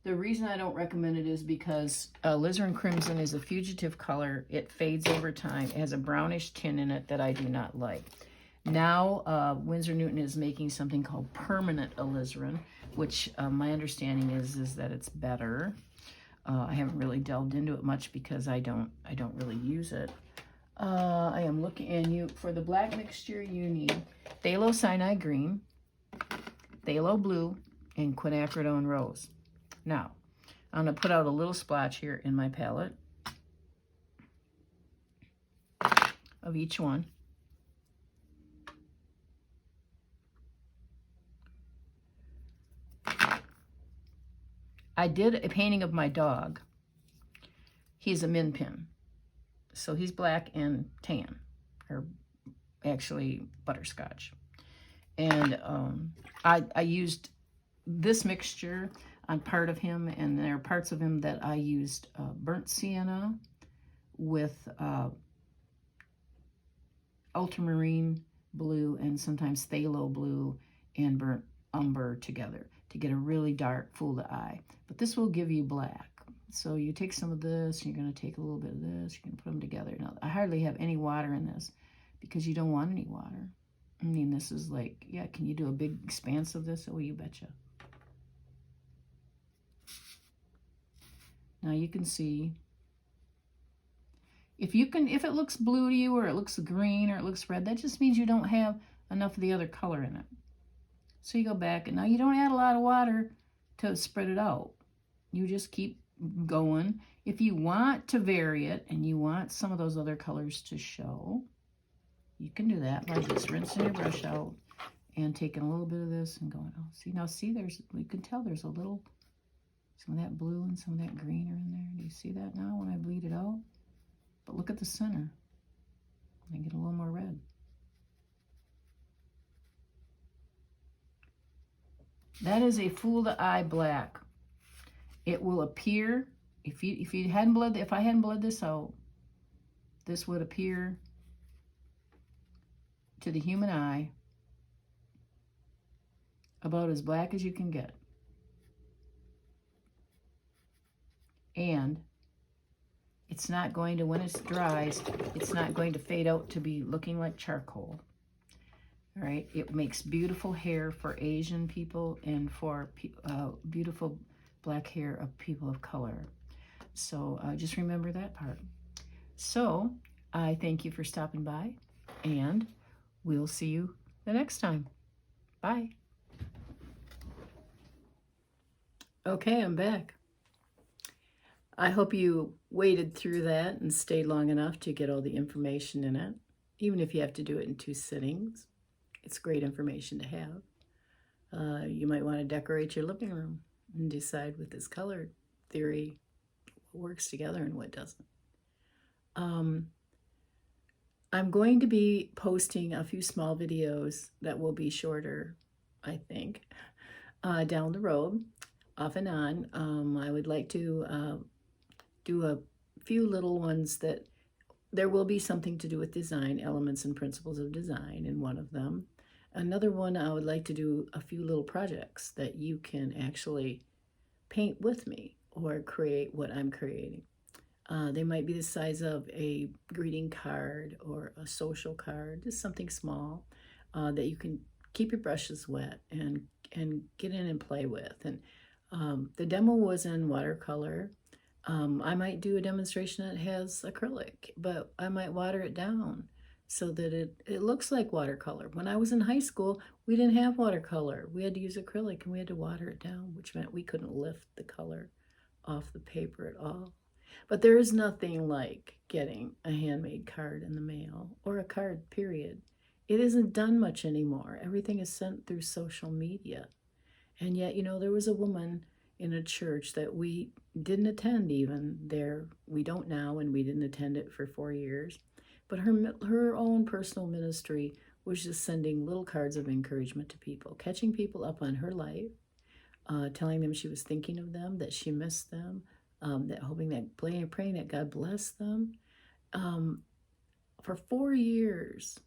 The reason I don't recommend it is because alizarin crimson is a fugitive color. It fades over time. It has a brownish tint in it that I do not like. Now, Winsor Newton is making something called permanent alizarin, which my understanding is that it's better. I haven't really delved into it much because I don't really use it. I am looking, and for the black mixture, you need Phthalo Sinai green, Phthalo blue, and Quinacridone Rose. Now, I'm going to put out a little splotch here in my palette of each one. I did a painting of my dog. He's a min pin. So he's black and tan, or actually butterscotch. And I used this mixture on part of him, and there are parts of him that I used burnt sienna with ultramarine blue and sometimes phthalo blue and burnt umber together to get a really dark, fool the eye. But this will give you black. So you take some of this, you're going to take a little bit of this, you're going to put them together. Now, I hardly have any water in this because you don't want any water. I mean, this is like, yeah, can you do a big expanse of this? Oh, you betcha. Now you can see, if it looks blue to you, or it looks green, or it looks red, that just means you don't have enough of the other color in it. So you go back, and now you don't add a lot of water to spread it out. You just keep going. If you want to vary it, and you want some of those other colors to show, you can do that by just rinsing your brush out and taking a little bit of this and going, oh, see, you can tell there's a little, some of that blue and some of that green are in there. Do you see that now when I bleed it out? But look at the center. I get a little more red. That is a fool the eye black. It will appear, if I hadn't bled this out, this would appear to the human eye about as black as you can get. And it's not going to, when it dries, it's not going to fade out to be looking like charcoal. All right, it makes beautiful hair for Asian people and for beautiful black hair of people of color. So just remember that part. So I thank you for stopping by, and we'll see you the next time. Bye. Okay, I'm back. I hope you waded through that and stayed long enough to get all the information in it, even if you have to do it in 2 sittings. It's great information to have. You might want to decorate your living room and decide with this color theory what works together and what doesn't. I'm going to be posting a few small videos that will be shorter, I think, down the road, off and on. I would like to do a few little ones that there will be something to do with design, elements and principles of design in one of them. Another one, I would like to do a few little projects that you can actually paint with me or create what I'm creating. They might be the size of a greeting card or a social card, just something small that you can keep your brushes wet and get in and play with. And the demo was in watercolor. I might do a demonstration that has acrylic, but I might water it down so that it looks like watercolor. When I was in high school, we didn't have watercolor. We had to use acrylic, and we had to water it down, which meant we couldn't lift the color off the paper at all. But there is nothing like getting a handmade card in the mail, or a card, period. It isn't done much anymore. Everything is sent through social media. And yet, there was a woman in a church that we didn't attend even there. We don't now, and we didn't attend it for 4 years. But her own personal ministry was just sending little cards of encouragement to people, catching people up on her life, telling them she was thinking of them, that she missed them, praying that God bless them. For 4 years,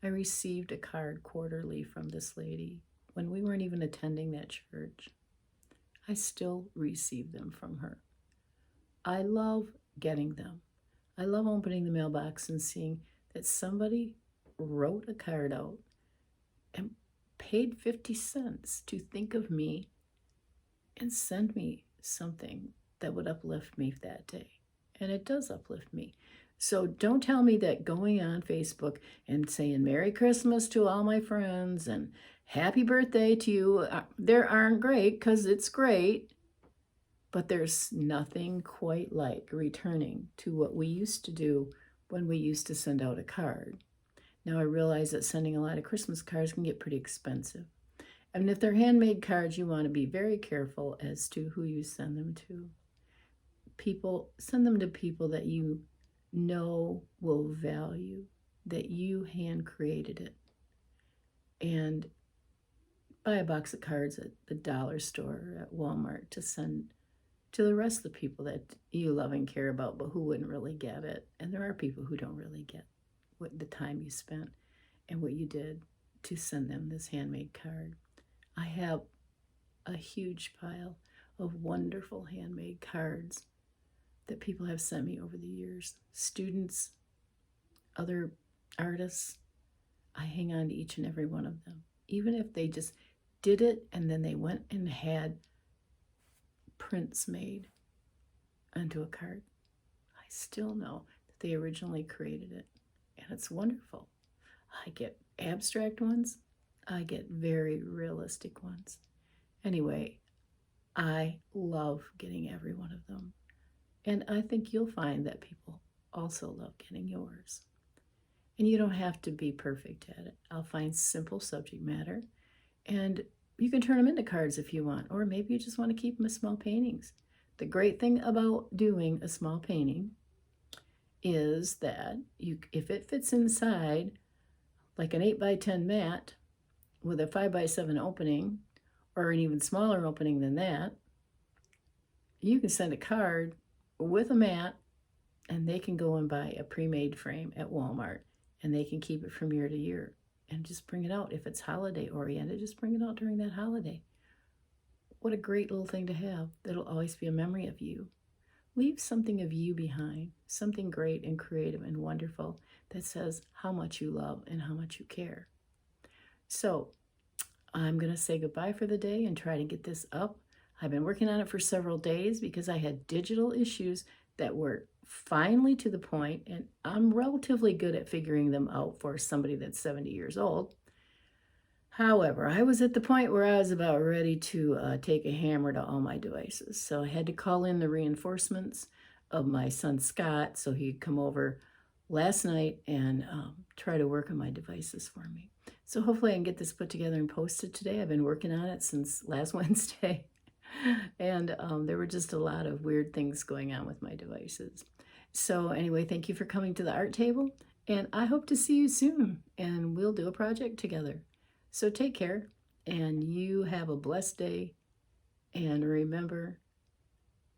I received a card quarterly from this lady when we weren't even attending that church. I still receive them from her. I love getting them. I love opening the mailbox and seeing that somebody wrote a card out and paid 50 cents to think of me and send me something that would uplift me that day. And it does uplift me. So don't tell me that going on Facebook and saying Merry Christmas to all my friends and Happy Birthday to you, there aren't great, because it's great. But there's nothing quite like returning to what we used to do when we used to send out a card. Now I realize that sending a lot of Christmas cards can get pretty expensive. And if they're handmade cards, you want to be very careful as to who you send them to. Send them to people that you know will value, that you hand created it. And buy a box of cards at the dollar store or at Walmart to send to the rest of the people that you love and care about, but who wouldn't really get it. And there are people who don't really get what the time you spent and what you did to send them this handmade card. I have a huge pile of wonderful handmade cards that people have sent me over the years. Students, other artists, I hang on to each and every one of them. Even if they just did it and then they went and had prints made onto a card, I still know that they originally created it. And it's wonderful. I get abstract ones. I get very realistic ones. Anyway, I love getting every one of them. And I think you'll find that people also love getting yours. And you don't have to be perfect at it. I'll find simple subject matter, and you can turn them into cards if you want, or maybe you just want to keep them as small paintings. The great thing about doing a small painting is that if it fits inside like an 8x10 mat with a 5x7 opening, or an even smaller opening than that, you can send a card with a mat, and they can go and buy a pre-made frame at Walmart, and they can keep it from year to year and just bring it out. If it's holiday oriented, just bring it out during that holiday. What a great little thing to have. That'll always be a memory of you. Leave something of you behind, something great and creative and wonderful that says how much you love and how much you care. So I'm going to say goodbye for the day and try to get this up. I've been working on it for several days because I had digital issues that were finally to the point, and I'm relatively good at figuring them out for somebody that's 70 years old. However, I was at the point where I was about ready to take a hammer to all my devices. So I had to call in the reinforcements of my son Scott so he'd come over last night and try to work on my devices for me. So hopefully I can get this put together and posted today. I've been working on it since last Wednesday. And there were just a lot of weird things going on with my devices. So anyway, thank you for coming to the art table, and I hope to see you soon, and we'll do a project together. So take care, and you have a blessed day, and remember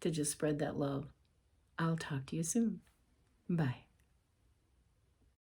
to just spread that love. I'll talk to you soon. Bye.